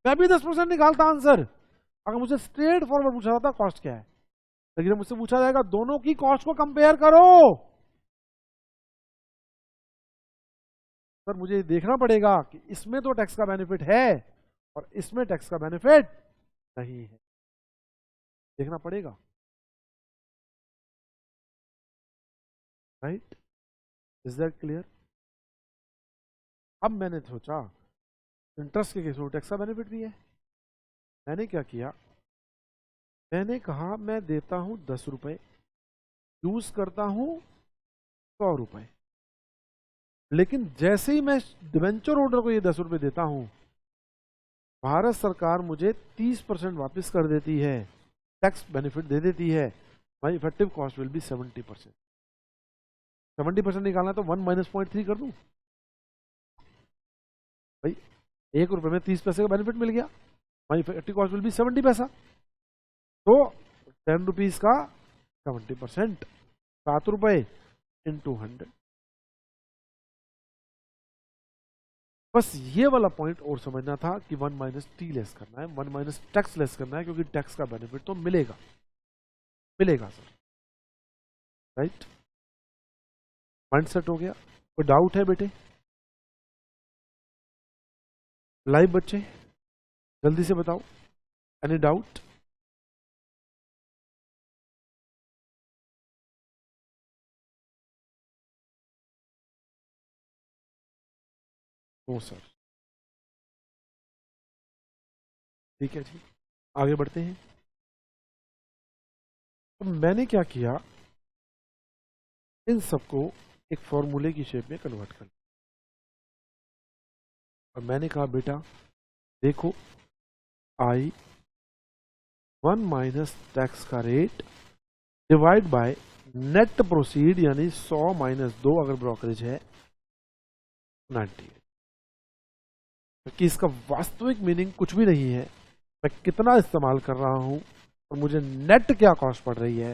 मैं भी 10% निकालता आंसर अगर मुझे स्ट्रेट फॉरवर्ड पूछा जाता कॉस्ट क्या है, लेकिन मुझसे पूछा जाएगा दोनों की कॉस्ट को कंपेयर करो, सर मुझे देखना पड़ेगा कि इसमें तो टैक्स का बेनिफिट है और इसमें टैक्स का बेनिफिट नहीं है, देखना पड़ेगा, राइट? Is that clear? अब मैंने सोचा इंटरेस्ट के केस में टैक्स का बेनिफिट भी है, मैंने क्या किया, मैंने कहा मैं देता हूं 10 रुपए, यूज करता हूं 100 रुपए, लेकिन जैसे ही मैं डिवेंचर होल्डर को ये 10 रुपए देता हूं, भारत सरकार मुझे 30% वापस कर देती है, टैक्स बेनिफिट दे देती है। माई इफेक्टिव कॉस्ट विल बी 70%। 70% निकालना तो 1 माइनस 0.3 कर दूं भाई, 1 रुपए में 30 पैसे का बेनिफिट मिल गया, माई इफेक्टिव कॉस्ट विल बी 70 पैसा, तो 10 रुपीज का 70%, 7 रुपए इंटू 100। बस ये वाला पॉइंट और समझना था कि 1 माइनस टी लेस करना है, 1 माइनस टैक्स लेस करना है, क्योंकि टैक्स का बेनिफिट तो मिलेगा, मिलेगा सर, राइट? माइंड सेट हो गया? कोई डाउट है बेटे? लाइव बच्चे जल्दी से बताओ, एनी डाउट? नो सर, ठीक है जी, आगे बढ़ते हैं। तो मैंने क्या किया, इन सबको एक फॉर्मूले की शेप में कन्वर्ट कर, और मैंने कहा बेटा देखो आई 1 माइनस टैक्स का rate divide by net proceed, यानी 100 माइनस 2 अगर ब्रोकरेज है 90, कि इसका वास्तविक मीनिंग कुछ भी नहीं है, मैं कितना इस्तेमाल कर रहा हूं और मुझे नेट क्या कॉस्ट पड़ रही है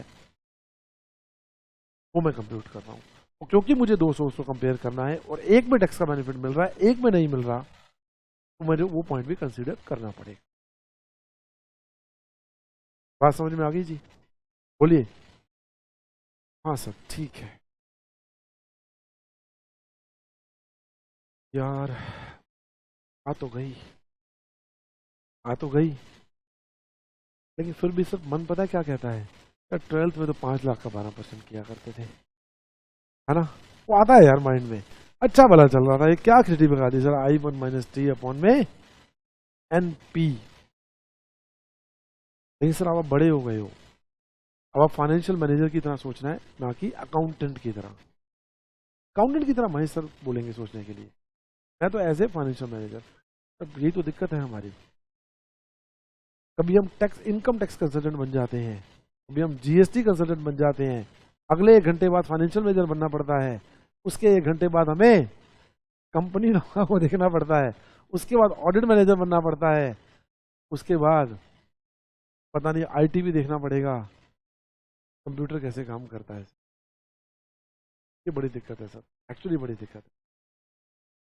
वो मैं कंप्यूट कर रहा हूं। और क्योंकि मुझे 2 सोर्स को कंपेयर करना है और एक में टैक्स का बेनिफिट मिल रहा है एक में नहीं मिल रहा, तो मुझे वो पॉइंट भी कंसीडर करना पड़ेगा। बात समझ में आ गई जी? बोलिए। हाँ सर ठीक है यार, आ तो गई, आ तो गई, लेकिन फिर भी सब मन पता है क्या कहता है, यार 12th में तो 5 लाख का 12% किया करते थे, है ना? वो आता है यार माइंड में, अच्छा भला चल रहा था, ये क्या क्रिएटिव लगा दी सर, आई 1 माइनस टी अपॉन में एन पी। लेकिन सर आप बड़े हो गए हो, अब आप फाइनेंशियल मैनेजर की तरह सोचना है, ना कि अकाउंटेंट की तरह। अकाउंटेंट की तरह महेश सर बोलेंगे सोचने के लिए, मैं तो एज ए फाइनेंशियल मैनेजर। अब यही तो दिक्कत है हमारी, कभी हम टैक्स इनकम टैक्स कंसल्टेंट बन जाते हैं, कभी हम जीएसटी कंसल्टेंट बन जाते हैं, अगले 1 घंटे बाद फाइनेंशियल मैनेजर बनना पड़ता है, उसके 1 घंटे बाद हमें कंपनी लोगों को देखना पड़ता है, उसके बाद ऑडिट मैनेजर बनना पड़ता है, उसके बाद पता नहीं आईटी भी देखना पड़ेगा, कंप्यूटर कैसे काम करता है। ये बड़ी दिक्कत है सर, एक्चुअली बड़ी दिक्कत है।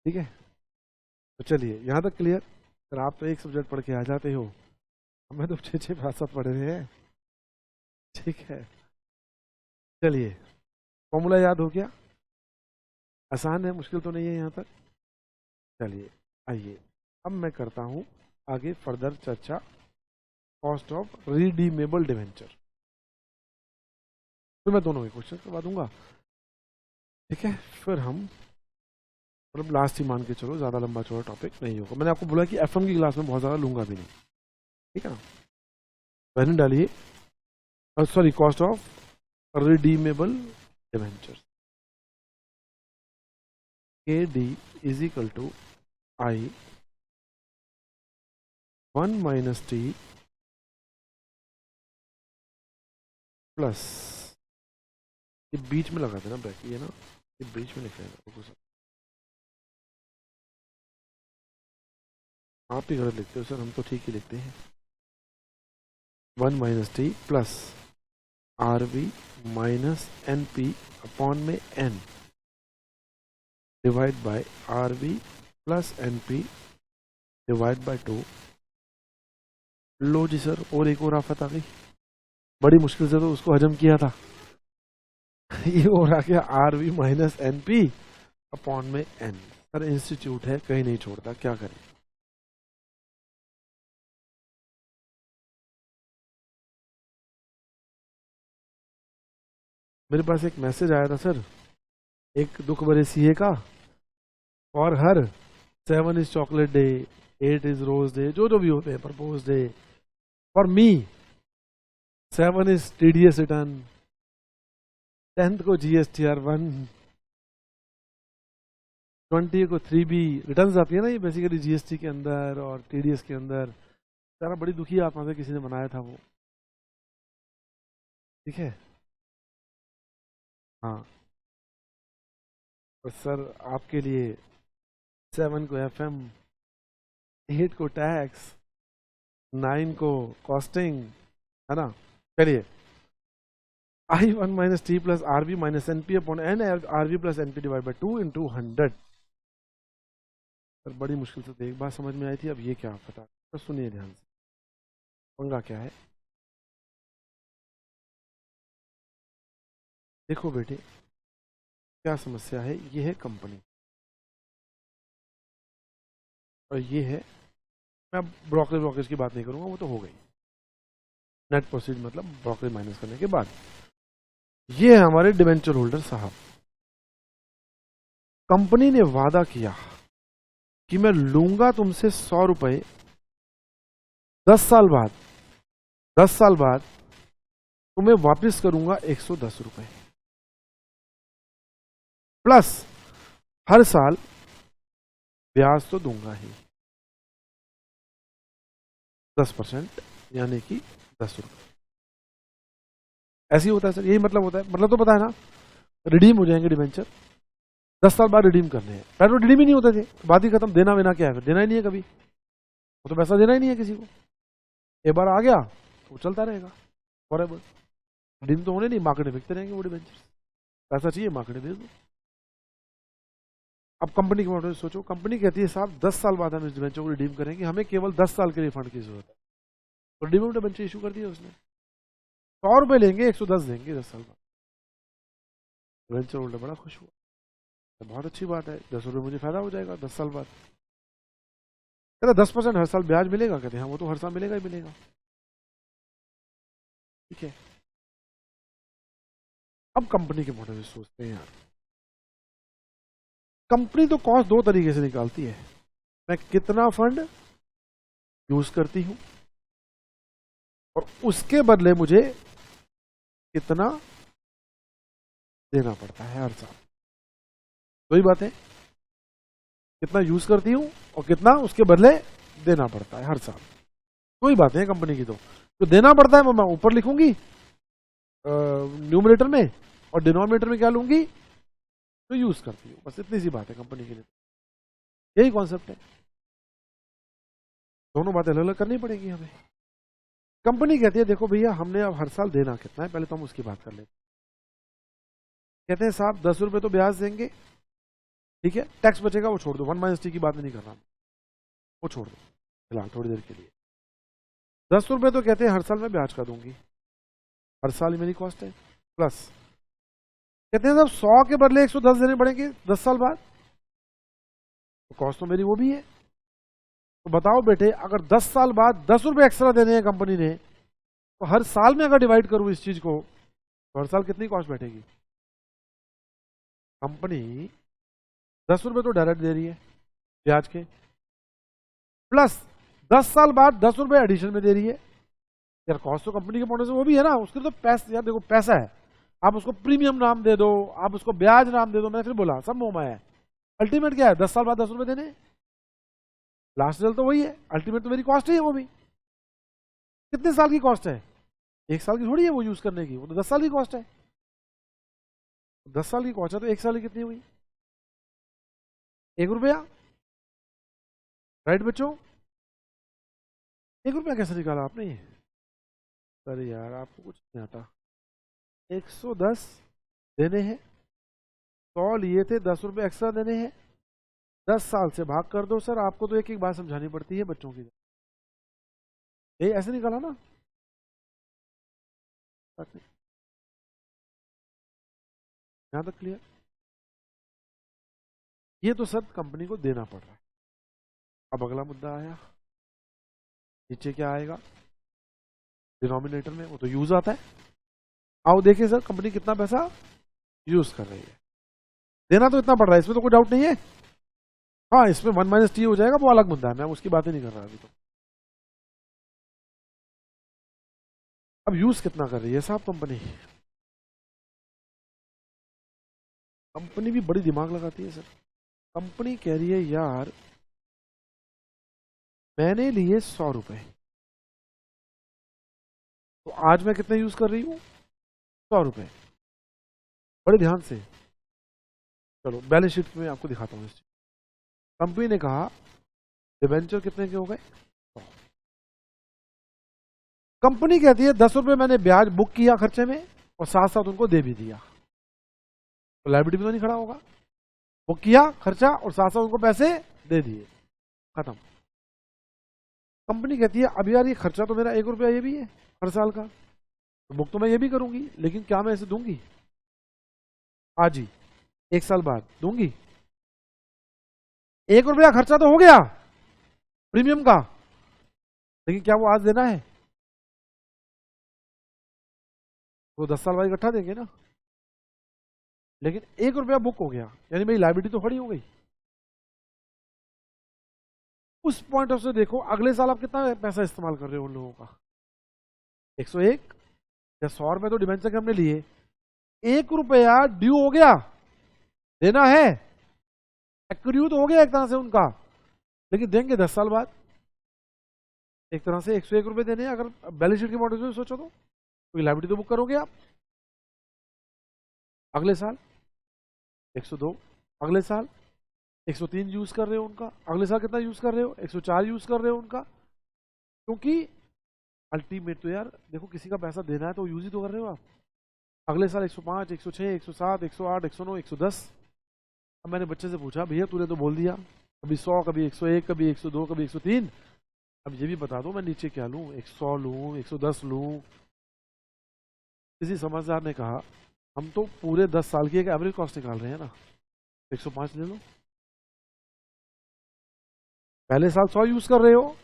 ठीक है, तो चलिए यहाँ तक क्लियर। सर आप तो एक सब्जेक्ट पढ़ के आ जाते हो, हमें तो 6-6 भाषा पढ़ रहे हैं। ठीक है, चलिए फॉर्मूला याद हो गया, आसान है, मुश्किल तो नहीं है यहाँ तक। चलिए आइए अब मैं करता हूँ आगे फर्दर चर्चा कॉस्ट ऑफ रिडीमेबल डिवेंचर, फिर मैं दोनों के क्वेश्चन करवा दूंगा। ठीक है, फिर हम मतलब लास्ट ही मान के चलो, ज़्यादा लंबा चौड़ा टॉपिक नहीं होगा। मैंने आपको बोला कि F1 की क्लास में बहुत ज़्यादा लूंगा भी नहीं, ठीक है ना। वैल्यू डालिए, sorry, cost of redeemable debenture, KD is equal to I 1 minus T plus, ये बीच में लगा देना ब्रैकेट, ये ना, ये बीच में लिख लेना, आप ही गलत लिखते हो सर, हम तो ठीक ही लिखते हैं। 1 minus T plus RV minus NP upon में N divide by RV plus NP divide by 2। लो जी सर, और एक और आफत आ गई, बड़ी मुश्किल से तो उसको हजम किया था। ये और आ गया RV माइनस NP अपॉन में N। सर इंस्टीट्यूट है, कहीं नहीं छोड़ता, क्या करें। मेरे पास एक मैसेज आया था सर, एक दुख भरे सीए का, और हर 7 is chocolate day, 8 is rose day, जो जो भी होते हैं, propose day, for me 7 is TDS return, 10th को GSTR1, 20 को 3B रिटर्न्स आती है ना, ये बेसिकली GST के अंदर और TDS के अंदर। सारा बड़ी दुखी आत्मा से किसी ने बनाया था वो, ठीक है। हाँ, और सर आपके लिए 7 को FM, 8 को टैक्स, 9 को कॉस्टिंग, है ना। चलिए, I1 minus T plus RV minus NP upon N RV plus NP divide by 2 into 100। Sir बड़ी मुश्किल से तो एक बात समझ में आई थी, अब ये क्या पता, तो सुनिए ध्यान से, पंगा क्या है। देखो बेटे, क्या समस्या है, ये है कंपनी और ये है, मैं अब ब्रोकरेज की बात नहीं करूंगा, वो तो हो गई, नेट प्रोसीड मतलब ब्रोकरेज माइनस करने के बाद। ये है हमारे डिवेंचर होल्डर साहब। कंपनी ने वादा किया कि मैं लूंगा तुमसे 100 रुपए, 10 साल बाद, 10 साल बाद तुम्हें वापस करूंगा 110 रुपए, प्लस हर साल ब्याज तो दूंगा ही 10%, यानी कि 10 रुपए। ऐसे ही होता है सर, यही मतलब होता है, मतलब तो पता है ना, रिडीम हो जाएंगे डिवेंचर, 10 साल बाद रिडीम करने हैं। पहले तो रिडीम ही नहीं होते थे, बात ही खत्म, देना वेना क्या है, फिर देना ही नहीं है कभी, वो तो पैसा देना ही नहीं है किसी को, एक बार आ गया तो चलता रहेगा फॉरएवर। रिडीम तो होने नहीं, मार्केट में बिकते रहेंगे वो डिवेंचर, पैसा चाहिए मार्केट में दे दो। अब कंपनी के मॉडल सोचो, कंपनी कहती है साहब 10 साल बाद हम इस डिवेंचर को रिडीम करेंगे, हमें केवल 10 साल के लिए फंड की जरूरत है, तो रिडीम डिवेंचर इशू कर दिया उसने, 100 रुपए लेंगे 110 देंगे 10 साल बाद। डिवेंचर होल्डर बड़ा खुश हुआ, तो बहुत अच्छी बात है, 10 रुपये मुझे फायदा हो जाएगा 10 साल बाद। कहते 10% हर साल ब्याज मिलेगा, कहते हैं हाँ वो तो हर साल मिलेगा ही मिलेगा, ठीक है। अब कंपनी के मॉडल सोचते हैं यार, कंपनी तो कॉस्ट दो तरीके से निकालती है, मैं कितना फंड यूज करती हूं और उसके बदले मुझे कितना देना पड़ता है हर साल। दो ही बात है, कितना यूज करती हूं और कितना उसके बदले देना पड़ता है हर साल, दो ही बातें हैं कंपनी की। तो देना पड़ता है वो मैं ऊपर लिखूंगी न्यूमरेटर में, और डिनोमिनेटर में क्या लूंगी, तो यूज करती हूँ, बस इतनी सी बात है कंपनी के लिए, यही कॉन्सेप्ट है। दोनों बातें अलग अलग करनी पड़ेगी हमें। कंपनी कहती है देखो भैया हमने अब हर साल देना कितना है, पहले तो हम उसकी बात कर लेते। कहते हैं साहब 10 रुपए तो ब्याज देंगे, ठीक है, टैक्स बचेगा वो छोड़ दो, 1 माइनस टी की बात नहीं कर रहा, वो छोड़ दो फिलहाल थोड़ी देर के लिए। 10 रुपए तो कहते हैं हर साल मैं ब्याज का दूंगी, हर साल ही मेरी कॉस्ट है, प्लस कहते हैं साहब 100 के बदले 110 देने पड़ेंगे 10 साल बाद, तो कॉस्ट तो मेरी वो भी है। तो बताओ बेटे, अगर 10 साल बाद 10 रुपए एक्स्ट्रा देने हैं कंपनी ने, तो हर साल में अगर डिवाइड करूं इस चीज को, तो हर साल कितनी कॉस्ट बैठेगी। कंपनी 10 रुपए तो डायरेक्ट दे रही है ब्याज के, प्लस 10 साल बाद 10 रुपए एडिशन में दे रही है। यार कॉस्ट तो कंपनी के पॉइंट से वो भी है ना, उसके तो पैसा, यार देखो पैसा है, आप उसको प्रीमियम नाम दे दो, आप उसको ब्याज नाम दे दो, मैंने फिर बोला सब मोह माया है। अल्टीमेट क्या है, 10 साल बाद 10 रुपए देने, लास्ट रिजल्ट तो वही है, अल्टीमेट तो मेरी कॉस्ट ही है वो भी। कितने साल की कॉस्ट है, 1 साल की थोड़ी है वो यूज करने की, वो तो 10 साल की कॉस्ट है। 10 साल की कॉस्ट है तो 1 साल की कितनी हुई, 1 रुपया, राइट बच्चों। 1 रुपया कैसे निकाला आपने, अरे यार आपको कुछ नहीं आता। 110 देने हैं, 100 लिए थे, 10 रुपए एक्स्ट्रा देने हैं, 10 साल से भाग कर दो सर, आपको तो एक एक बात समझानी पड़ती है बच्चों की। ये ऐसे निकाला ना, यहां तक क्लियर। ये तो सर कंपनी को देना पड़ रहा है। अब अगला मुद्दा आया, नीचे क्या आएगा डिनोमिनेटर में, वो तो यूज आता है। आओ देखिए सर कंपनी कितना पैसा यूज कर रही है, देना तो इतना पड़ रहा है, इसमें तो कोई डाउट नहीं है। हाँ इसमें 1 - T हो जाएगा, वो अलग मुद्दा है, मैं उसकी बात ही नहीं कर रहा अभी तो। अब यूज कितना कर रही है साहब कंपनी, कंपनी भी बड़ी दिमाग लगाती है सर। कंपनी कह रही है यार मैंने लिए 100 रुपए, तो आज मैं कितने यूज कर रही हूं, 100 रुपए। बड़े ध्यान से चलो बैलेंस शीट में आपको दिखाता हूँ। कंपनी ने कहा डिबेंचर कितने के हो गए, कंपनी कहती है 10 रुपए मैंने ब्याज बुक किया खर्चे में और साथ साथ उनको दे भी दिया, तो लायबिलिटी में तो नहीं खड़ा होगा। बुक किया खर्चा और साथ साथ उनको पैसे दे दिए, खत्म। कंपनी कहती है अब यार ये खर्चा तो मेरा 1 रुपया ये भी है हर साल का, तो बुक तो मैं ये भी करूंगी, लेकिन क्या मैं इसे दूंगी आज ही, 1 साल बाद दूंगी। 1 रुपया खर्चा तो हो गया प्रीमियम का, लेकिन क्या वो आज देना है, वो 10 साल बाद इकट्ठा देंगे ना। लेकिन 1 रुपया बुक हो गया, यानी मेरी लायबिलिटी तो खड़ी हो गई। उस पॉइंट ऑफ से देखो अगले साल आप कितना पैसा इस्तेमाल कर रहे हो उन लोगों का, 101 या 100 रुपए तो डिबेंचर के हमने लिए, 1 रुपया ड्यू हो गया, देना है, एक्यूट हो गया एक तरह से उनका, लेकिन देंगे 10 साल बाद। एक तरह से 101 रुपए देने, अगर बैलेंस शीट के मॉडल से सोचो तो लायबिलिटी तो बुक करोगे आप अगले साल 102, अगले साल 103 यूज कर रहे हो उनका, अगले साल कितना यूज कर रहे हो 104 यूज कर रहे हो उनका, क्योंकि अल्टीमेट तो यार देखो किसी का पैसा देना है तो यूज ही तो कर रहे हो आप। अगले साल 105, 106, 107, 108, 109, 110। अब मैंने बच्चे से पूछा भैया तूने तो बोल दिया कभी 100, कभी 101, कभी 102, कभी 103, अब ये भी बता दो मैं नीचे क्या लूं, 100 लूं, 110 लूं। किसी समझदार ने कहा हम तो पूरे 10 साल की एक एवरेज कॉस्ट निकाल रहे हैं ना, 105 ले लो। पहले साल 100 यूज कर रहे हो,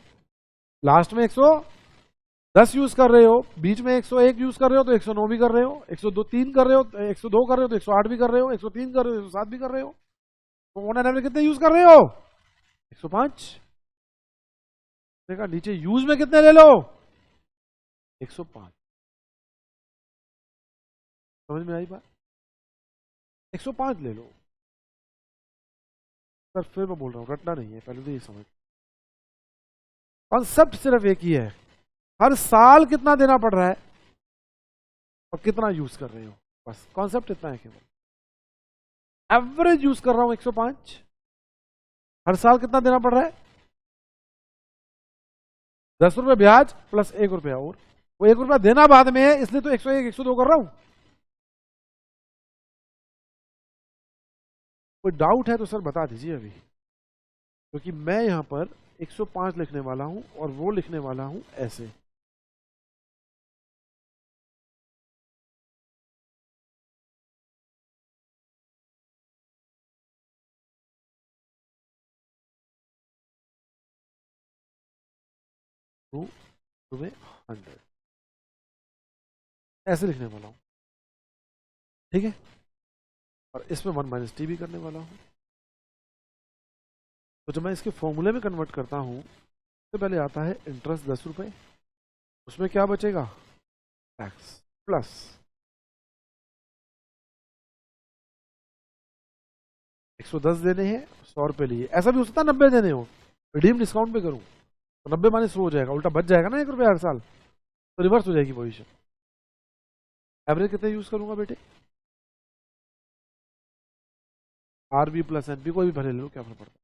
लास्ट में 110 यूज कर रहे हो, बीच में 101 यूज कर रहे हो तो 109 भी कर रहे हो, 102 3 कर रहे हो, 102 कर रहे हो तो 108 भी कर रहे हो, 103 कर रहे हो 107 भी कर रहे हो, तो ऑन एन एवरेज कितने यूज कर रहे हो 105। देखा नीचे यूज में कितने ले लो 105। समझ में आई बात, 105 ले लो सर। फिर मैं बोल रहा हूँ रटना नहीं है, पहले तो ये समझ, कॉन्सेप्ट सिर्फ एक ही है, हर साल कितना देना पड़ रहा है और कितना यूज कर रहे हो, बस कॉन्सेप्ट इतना है केवल। एवरेज यूज कर रहा हूं 105, हर साल कितना देना पड़ रहा है 10 रुपए ब्याज प्लस 1 रुपया, और वो 1 रुपया देना बाद में है, इसलिए तो 101, 102 कर रहा हूं। कोई डाउट है तो सर बता दीजिए अभी, क्योंकि मैं यहां पर 105 लिखने वाला हूं और वो लिखने वाला हूं ऐसे। टू टू 100 ऐसे लिखने वाला हूं, ठीक है। और इसमें 1 - T भी करने वाला हूं। तो जब मैं इसके फॉर्मूले में कन्वर्ट करता हूँ तो पहले आता है इंटरेस्ट 10 रुपये, उसमें क्या बचेगा टैक्स प्लस 110 देने हैं, 100 रुपये लिए। ऐसा भी हो सकता है 90 देने हो, रिडीम डिस्काउंट पे करूँ तो 90 माइनस 100 हो जाएगा, उल्टा बच जाएगा ना 1 रुपया हर साल, तो रिवर्स हो जाएगी पोजीशन। एवरेज कितने यूज करूंगा बेटे, आरबी प्लस एनपी कोई भी भले ले लो, क्या फर्क पड़ता है।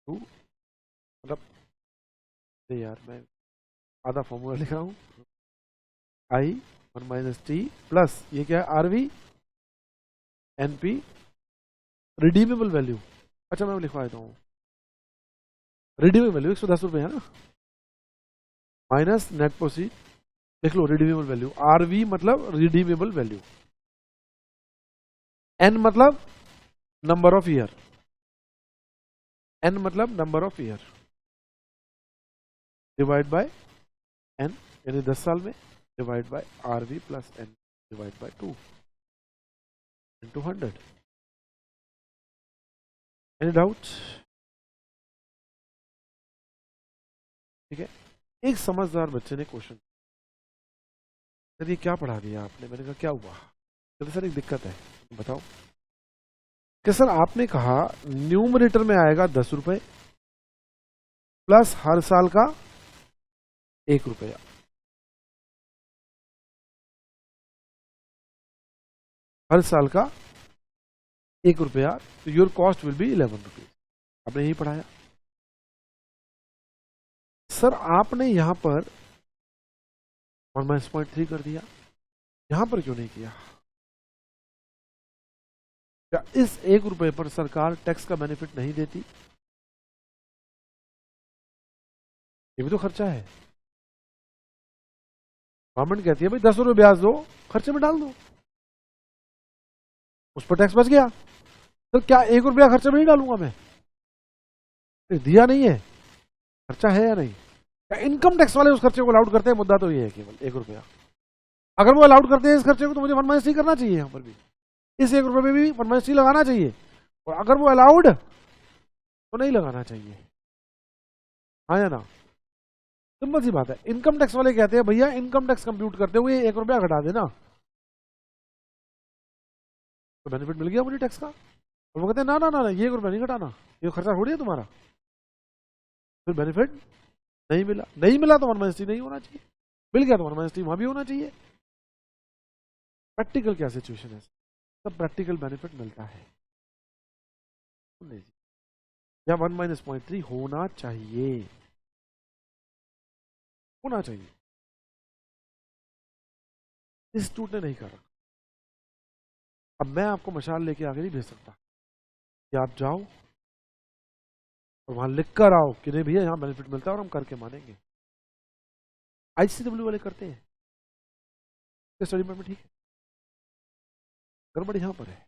2 मतलब यार मैं आधा फॉर्मूला लिख रहा हूँ, आई 1 माइनस टी प्लस ये क्या है आरवी एनपी रिडीमेबल वैल्यू। अच्छा मैं लिखवा देता हूँ, रिडीमेबल वैल्यू 110 रुपये है ना, माइनस नेट प्रोसीड, देख लो रिडीमेबल वैल्यू, आरवी मतलब रिडीमेबल वैल्यू, एन मतलब नंबर ऑफ ईयर, एन मतलब number of year divide by N यानी 10 साल में, divide by RV plus N divide by 2 into 100। Any doubt? ठीक है। एक समझदार बच्चे ने क्वेश्चन, सर ये क्या पढ़ा दिया आपने, मैंने कहा क्या हुआ, तो सर एक दिक्कत है, बताओ। कि सर आपने कहा न्यूमरेटर में आएगा 10 रुपए प्लस हर साल का 1 रुपया, हर साल का 1 रुपया, तो your cost will B 11 rupees. आपने यही पढ़ाया। सर आपने यहां पर 1 माइनस 0.3 कर दिया, यहां पर क्यों नहीं किया? क्या इस 1 रुपए पर सरकार टैक्स का बेनिफिट नहीं देती? ये भी तो खर्चा है। गवर्नमेंट कहती है भाई 10 रुपए ब्याज दो, खर्चे में डाल दो, उस पर टैक्स बच गया। तो क्या 1 रुपया खर्चे में नहीं डालूंगा मैं? दिया नहीं है, खर्चा है या नहीं? क्या इनकम टैक्स वाले उस खर्चे को अलाउड करते हैं? मुद्दा तो ये है केवल 1 रुपया। अगर वो अलाउड करते हैं इस खर्चे को तो मुझे 1 माइनस टी करना चाहिए, यहाँ पर भी इस 1 रुपये में भी 1 माइनस टी लगाना चाहिए, और अगर वो अलाउड तो नहीं लगाना चाहिए। हाँ या ना? सिंपल सी बात है। इनकम टैक्स वाले कहते हैं भैया इनकम टैक्स कंप्यूट करते हुए 1 रुपया घटा देना, तो बेनिफिट मिल गया मुझे टैक्स का। और वो कहते हैं ना ना ना, ये 1 रुपया नहीं घटाना, ये खर्चा थोड़ी है तुम्हारा, फिर बेनिफिट नहीं मिला। नहीं मिला तो 1 माइनस टी नहीं होना चाहिए, मिल गया तो 1 माइनस टी वहां भी होना चाहिए। प्रैक्टिकल क्या सिचुएशन है, सब प्रैक्टिकल बेनिफिट मिलता है या 1 माइनस 0.3 होना चाहिए, होना चाहिए। इंस्टीट्यूट ने नहीं करा। अब मैं आपको मशाल लेके आगे नहीं भेज सकता कि आप जाओ और वहां लिख कर आओ कि नहीं भैया यहाँ बेनिफिट मिलता है और हम करके मानेंगे। आईसीडब्ल्यू वाले करते हैं, स्टडी में ठीक है, गड़बड़ यहां पर है।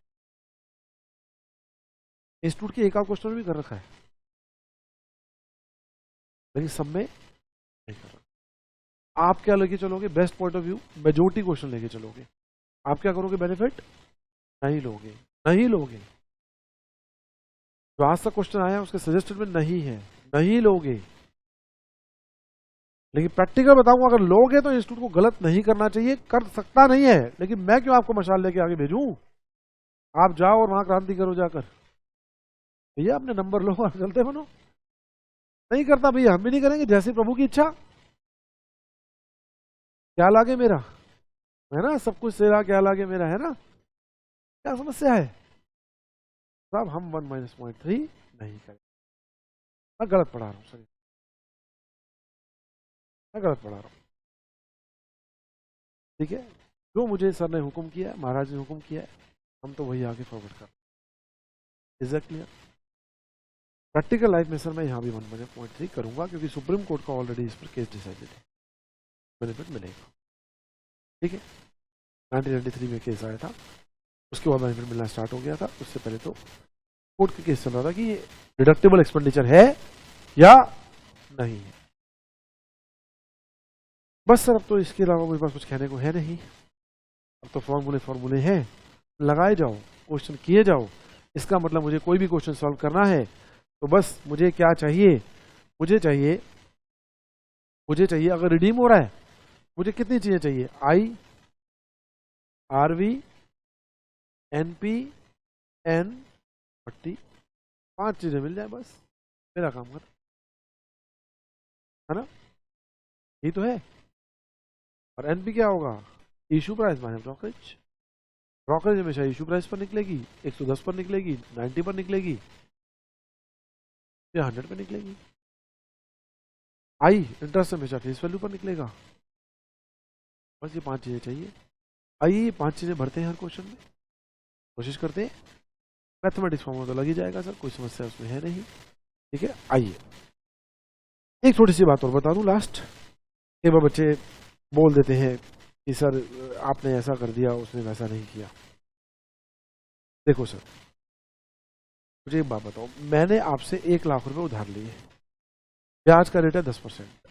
इंस्टीट्यूट के एक आध क्वेश्चन भी कर रखा है, लेकिन सब में नहीं कर रखा। आप क्या लेके चलोगे? Best point of view, majority question लेके चलोगे। आप क्या करोगे? बेनिफिट नहीं लोगे, नहीं लोगे। जो आज तक क्वेश्चन आया है उसके सजेस्टेड में नहीं है, नहीं लोगे। लेकिन प्रैक्टिकल बताऊंगा, अगर लोगे तो इंस्टीट्यूट को गलत नहीं करना चाहिए, कर सकता नहीं है, लेकिन मैं क्यों आपको मशाल लेके आगे भेजूं? आप जाओ और वहां क्रांति करो जाकर, भैया अपने नंबर लो और चलते बनो। नहीं करता भैया, हम भी नहीं करेंगे, जैसे प्रभु की इच्छा। क्या लागे मेरा, है ना, सब कुछ तेरा क्या लागे मेरा, है ना? क्या समस्या है? साहब हम 1 माइनस 0.3 नहीं करें। मैं गलत पढ़ा रहा हूँ सर, मैं गलत पढ़ा रहा हूँ। ठीक है, जो मुझे सर ने हुक्म किया है, महाराज ने हुक्म किया है, हम तो वही आगे फॉरवर्ड कर। Is that clear? Practical life में सर मैं यहाँ भी 1 माइनस 0.3 करूंगा, क्योंकि सुप्रीम कोर्ट का ऑलरेडी इस पर केस डिसाइडेड है, बेनिफिट मिलेगा। ठीक है, 1993 में केस आया था, उसके बाद बेनिफिट मिलना स्टार्ट हो गया था। उससे पहले तो कोर्ट का केस चल रहा था कि ये डिडक्टेबल एक्सपेंडिचर है या नहीं है। बस सर अब तो इसके अलावा मेरे पास कुछ कहने को है नहीं। अब तो फॉर्मूले हैं, लगाए जाओ, क्वेश्चन किए जाओ, इसका मतलब मुझे कोई भी क्वेश्चन सॉल्व करना है तो बस मुझे क्या चाहिए, मुझे चाहिए अगर रिडीम हो रहा है मुझे कितनी चीजें चाहिए, आई, आरवी, एनपी, एन, पट्टी, 5 चीजें मिल जाए बस मेरा काम कर, है ना, यही तो है। और एनपी क्या होगा, issue price minus brokerage. Brokerage हमेशा इशू प्राइस पर निकलेगी, 110 पर निकलेगी, 90 पर निकलेगी या 100 पर निकलेगी। आई, इंटरेस्ट हमेशा फेस वैल्यू पर निकलेगा। बस ये 5 चीजें चाहिए। आइए ये 5 चीजें भरते हैं हर क्वेश्चन में, कोशिश करते हैं। मैथमेटिक्स फॉर्मूला तो लग ही जाएगा सर, कोई समस्या उसमें है नहीं। ठीक है, आइए एक छोटी सी बात और बता दूं लास्ट। कई बार बच्चे बोल देते हैं कि सर आपने ऐसा कर दिया, उसने वैसा नहीं किया। देखो सर, मुझे एक बात बताओ, मैंने आपसे 1 लाख रुपए उधार लिए, ब्याज का रेट है 10%,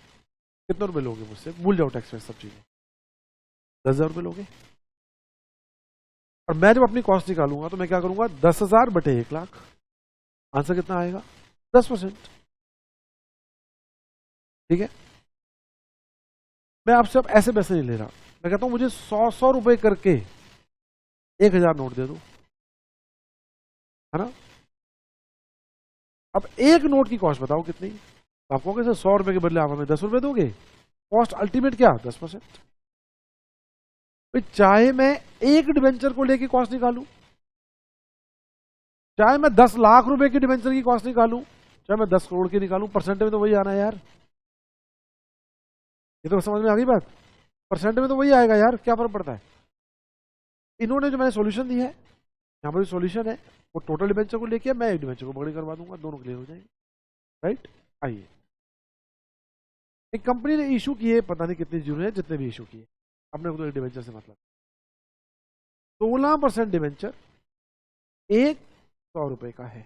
कितने रुपए लोगे मुझसे, भूल जाओ टैक्स वैक्स सब चीजें, 10,000 रुपये लोगे। और मैं जब अपनी कॉस्ट निकालूंगा तो मैं क्या करूंगा, 10,000 बटे 1 लाख, आंसर कितना आएगा, 10%। ठीक है, मैं आपसे अब ऐसे पैसे नहीं ले रहा, मैं कहता हूं मुझे 100 रुपए करके 1,000 नोट दे दो, है ना। अब एक नोट की कॉस्ट बताओ कितनी, तो आप कहोगे सर 100 रुपए के बदले आप हमें 10 रुपए दोगे, कॉस्ट अल्टीमेट क्या, 10%। चाहे मैं एक डिबेंचर को लेके कॉस्ट निकालूं, चाहे मैं 10 लाख रुपए की डिबेंचर की कॉस्ट निकालूं, चाहे मैं 10 करोड़ की निकालूं, परसेंट में तो वही आना है यार। ये तो समझ में आ गई बात, परसेंट में तो वही आएगा यार, क्या फर्क पड़ता है। इन्होंने जो मैंने सॉल्यूशन दी है, यहाँ पर सॉल्यूशन है, वो टोटल डिबेंचर को लेके मैं एक डिबेंचर को बड़ी करवा दूंगा, दोनों क्लियर हो जाएंगे। राइट, आइए एक कंपनी ने इशू किए, पता नहीं कितनी जीरो है, जितने भी इशू किए, अपने को तो एक डिबेंचर से मतलब 16% डिबेंचर 100 रुपए का है।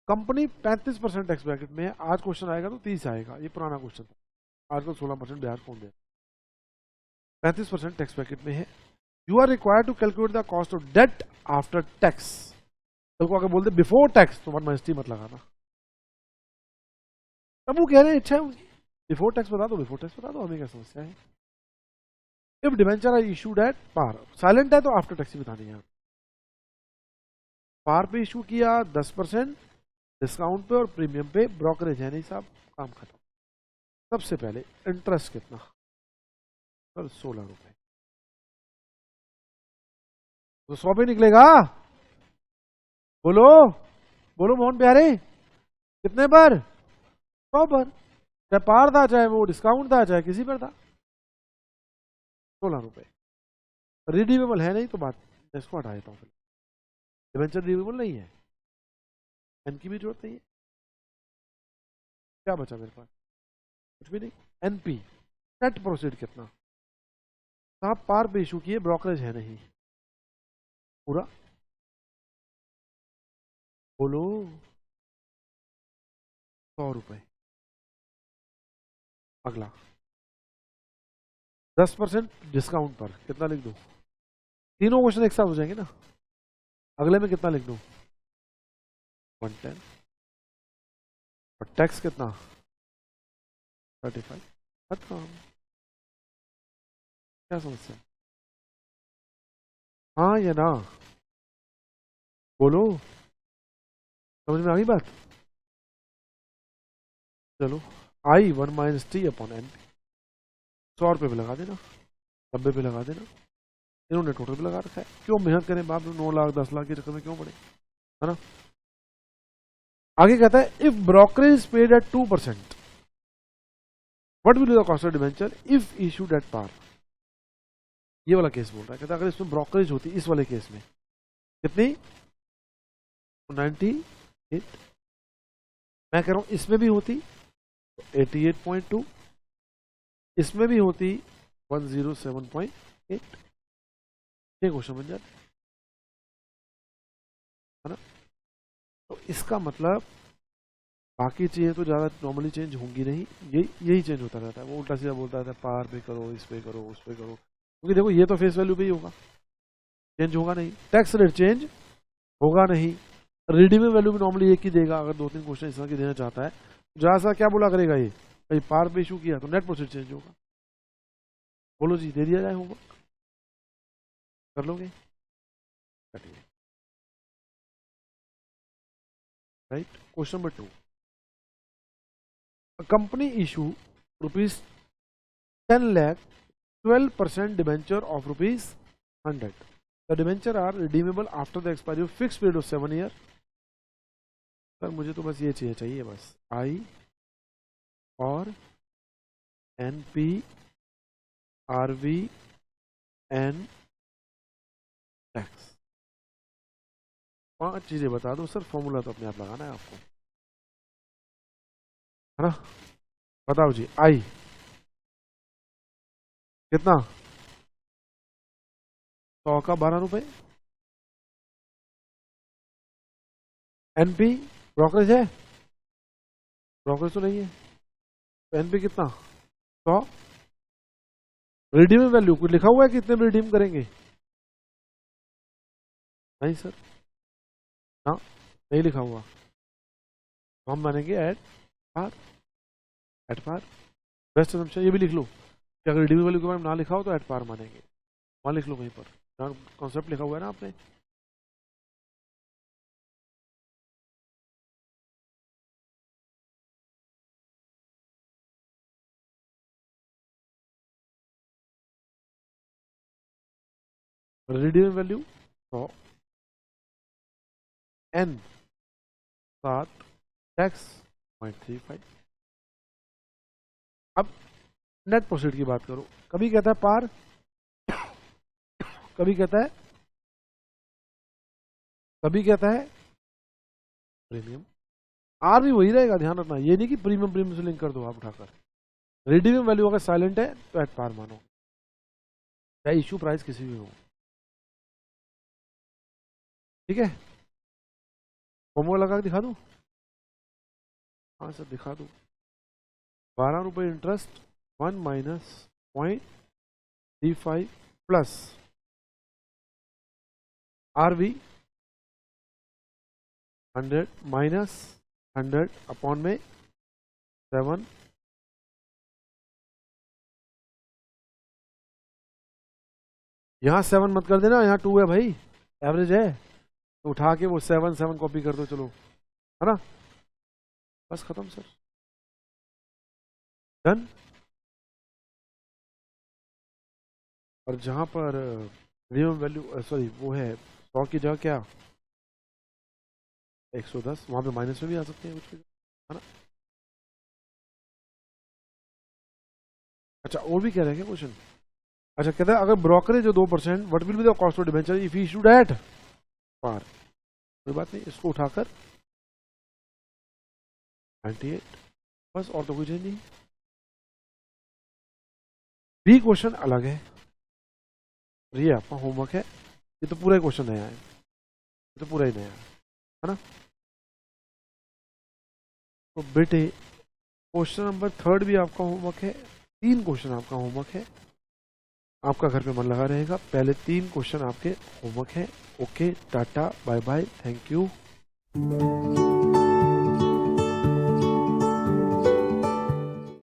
कंपनी 35% टैक्स ब्रैकेट में है, आज क्वेश्चन आएगा तो 30 आएगा, ये पुराना क्वेश्चन था, आज तो 16% ब्याज कौन दे, 35% टैक्स ब्रैकेट में है। You are required to calculate the cost of debt after tax. कल को अगर बोलते बिफोर टैक्स तो 1 मत लगाना, तब वो कह रहे हैं अच्छा है बिफोर टैक्स बता दो, बिफोर टैक्स बता दो, हमें क्या समस्या है। If debenture are issued at par, silent है तो आफ्टर टैक्स ही बतानी है। पार पे इशू किया 10% डिस्काउंट पे और प्रीमियम पे, ब्रोकरेज है नहीं साहब, काम खत्म। सबसे पहले इंटरेस्ट कितना, सर 16 रुपए, तो 100 पे निकलेगा। बोलो बोलो मोहन प्यारे, कितने पर, 100 पर, चाहे पार था चाहे वो डिस्काउंट था चाहे किसी पर था, 16 रुपए। रिडीमेबल है नहीं तो बात, इसको हटा देता हूँ, डिबेंचर रिडीमेबल नहीं है, एन की भी जरूरत नहीं है, क्या बचा मेरे पास, कुछ भी नहीं। एनपी नेट प्रोसीड कितना, साहब पार पे इशू किए, ब्रोकरेज है नहीं, पूरा बोलो 100 रुपए। अगला 10% डिस्काउंट पर कितना लिख दूं, तीनों क्वेश्चन एक साथ हो जाएंगे ना। अगले में कितना लिख दूं, 110, और टैक्स कितना 35, खत्म, क्या समस्या, हाँ या ना, बोलो, समझ में आ गई बात। चलो आई 1 माइनस टी अपॉन एन, 100 रुपये पे लगा देना, 90 पे लगा देना, इन्होंने टोटल पे लगा रखा है, क्यों मेहनत करें बाप, 9 लाख 10 लाख के चक्कर में क्यों पड़े, है ना। आगे कहता है if brokerage paid at 2%, what will be the cost of debenture if issued at par. ये वाला केस बोल रहा है, कहता है अगर इसमें ब्रोकरेज होती, इस वाले केस में कितनी 98, मैं कह रहा हूं इसमें भी होती 88.2, इसमें भी होती 107.8, ये क्वेश्चन बन जाता है ना। तो इसका मतलब बाकी चीजें तो ज्यादा नॉर्मली चेंज होंगी नहीं, यही चेंज होता रहता है, वो उल्टा सीधा बोलता रहता है पार पे करो, इस पे करो, उस पे करो, क्योंकि देखो ये तो फेस वैल्यू पे ही होगा, चेंज होगा नहीं, टैक्स रेट चेंज होगा नहीं, रिडीमिंग वैल्यू भी नॉर्मली एक ही देगा अगर 2-3 क्वेश्चन इस तरह की देना चाहता है। जहां सा क्या बोला करेगा ये, भाई पार पे इशू किया तो नेट प्रोसीड चेंज होगा। बोलो जी, दे दिया जाए होमवर्क, कर लोगे? Right. Question number 2, a company issue rupees 10 lakh 12% debenture of rupees 100. The debenture are redeemable after the expiry of fixed period of 7 years. Sir मुझे तो बस ये चाहिए बस I और NP RV N टैक्स, 5 चीजें बता दो सर, फॉर्मूला तो अपने आप लगाना है आपको, है ना? बताओ जी। आई कितना, 100 का 12 रुपए। एनपी ब्रोकरेज है, ब्रोकरेज तो नहीं है, तो एनपी कितना, 100। रिडीमिंग वैल्यू कुछ लिखा हुआ है कितने में रिडीम करेंगे? नहीं सर, हाँ नहीं लिखा हुआ, तो हम मानेंगे at par. At par best assumption, ये भी लिख लो कि अगर रिडीमिंग वैल्यू के बारे में ना लिखा हो तो एट पार मानेंगे, वहां लिख लो कहीं पर, कॉन्सेप्ट लिखा हुआ है ना आपने। Redeeming value 100, N 7, tax 0.35। अब नेट प्रोसीड की बात करो, कभी कहता है पार, कभी कहता है प्रीमियम। आर भी वही रहेगा, ध्यान रखना, ये नहीं कि प्रीमियम प्रीमियम से लिंक कर दो आप उठाकर। रिडीमिंग वैल्यू अगर साइलेंट है तो एट पार मानो, चाहे इशू प्राइस किसी भी हो। ठीक है, फॉर्मूला लगा के दिखा दूं? हाँ सर दिखा दूं। 12 रुपए interest 1 minus 0.35 plus RV 100 minus 100 upon में 7, यहाँ 7 मत कर देना, यहाँ 2 है भाई, एवरेज है, तो उठा के वो 7 कॉपी कर दो, चलो, है ना? बस खत्म सर, डन। और जहां पर मिनिमम वैल्यू सॉरी वो है 100 की जगह क्या 110, वहां पे माइनस में भी आ सकते हैं कुछ, है ना? अच्छा और भी कह रहे हैं क्या क्वेश्चन? अच्छा कहता है अगर ब्रोकरेज जो 2%, what will be the cost of debenture if he issued at par. कोई बात नहीं, इसको उठाकर 98, बस, और तो कुछ नहीं। बी क्वेश्चन अलग है, ये आपका होमवर्क है, ये तो पूरा ही क्वेश्चन नया है, ये तो पूरा ही नया है ना? तो बेटे क्वेश्चन नंबर 3 भी आपका होमवर्क है, 3 क्वेश्चन आपका होमवर्क है, आपका घर पे मन लगा रहेगा, पहले 3 क्वेश्चन आपके होमवर्क है। Okay, tata, bye bye, thank you.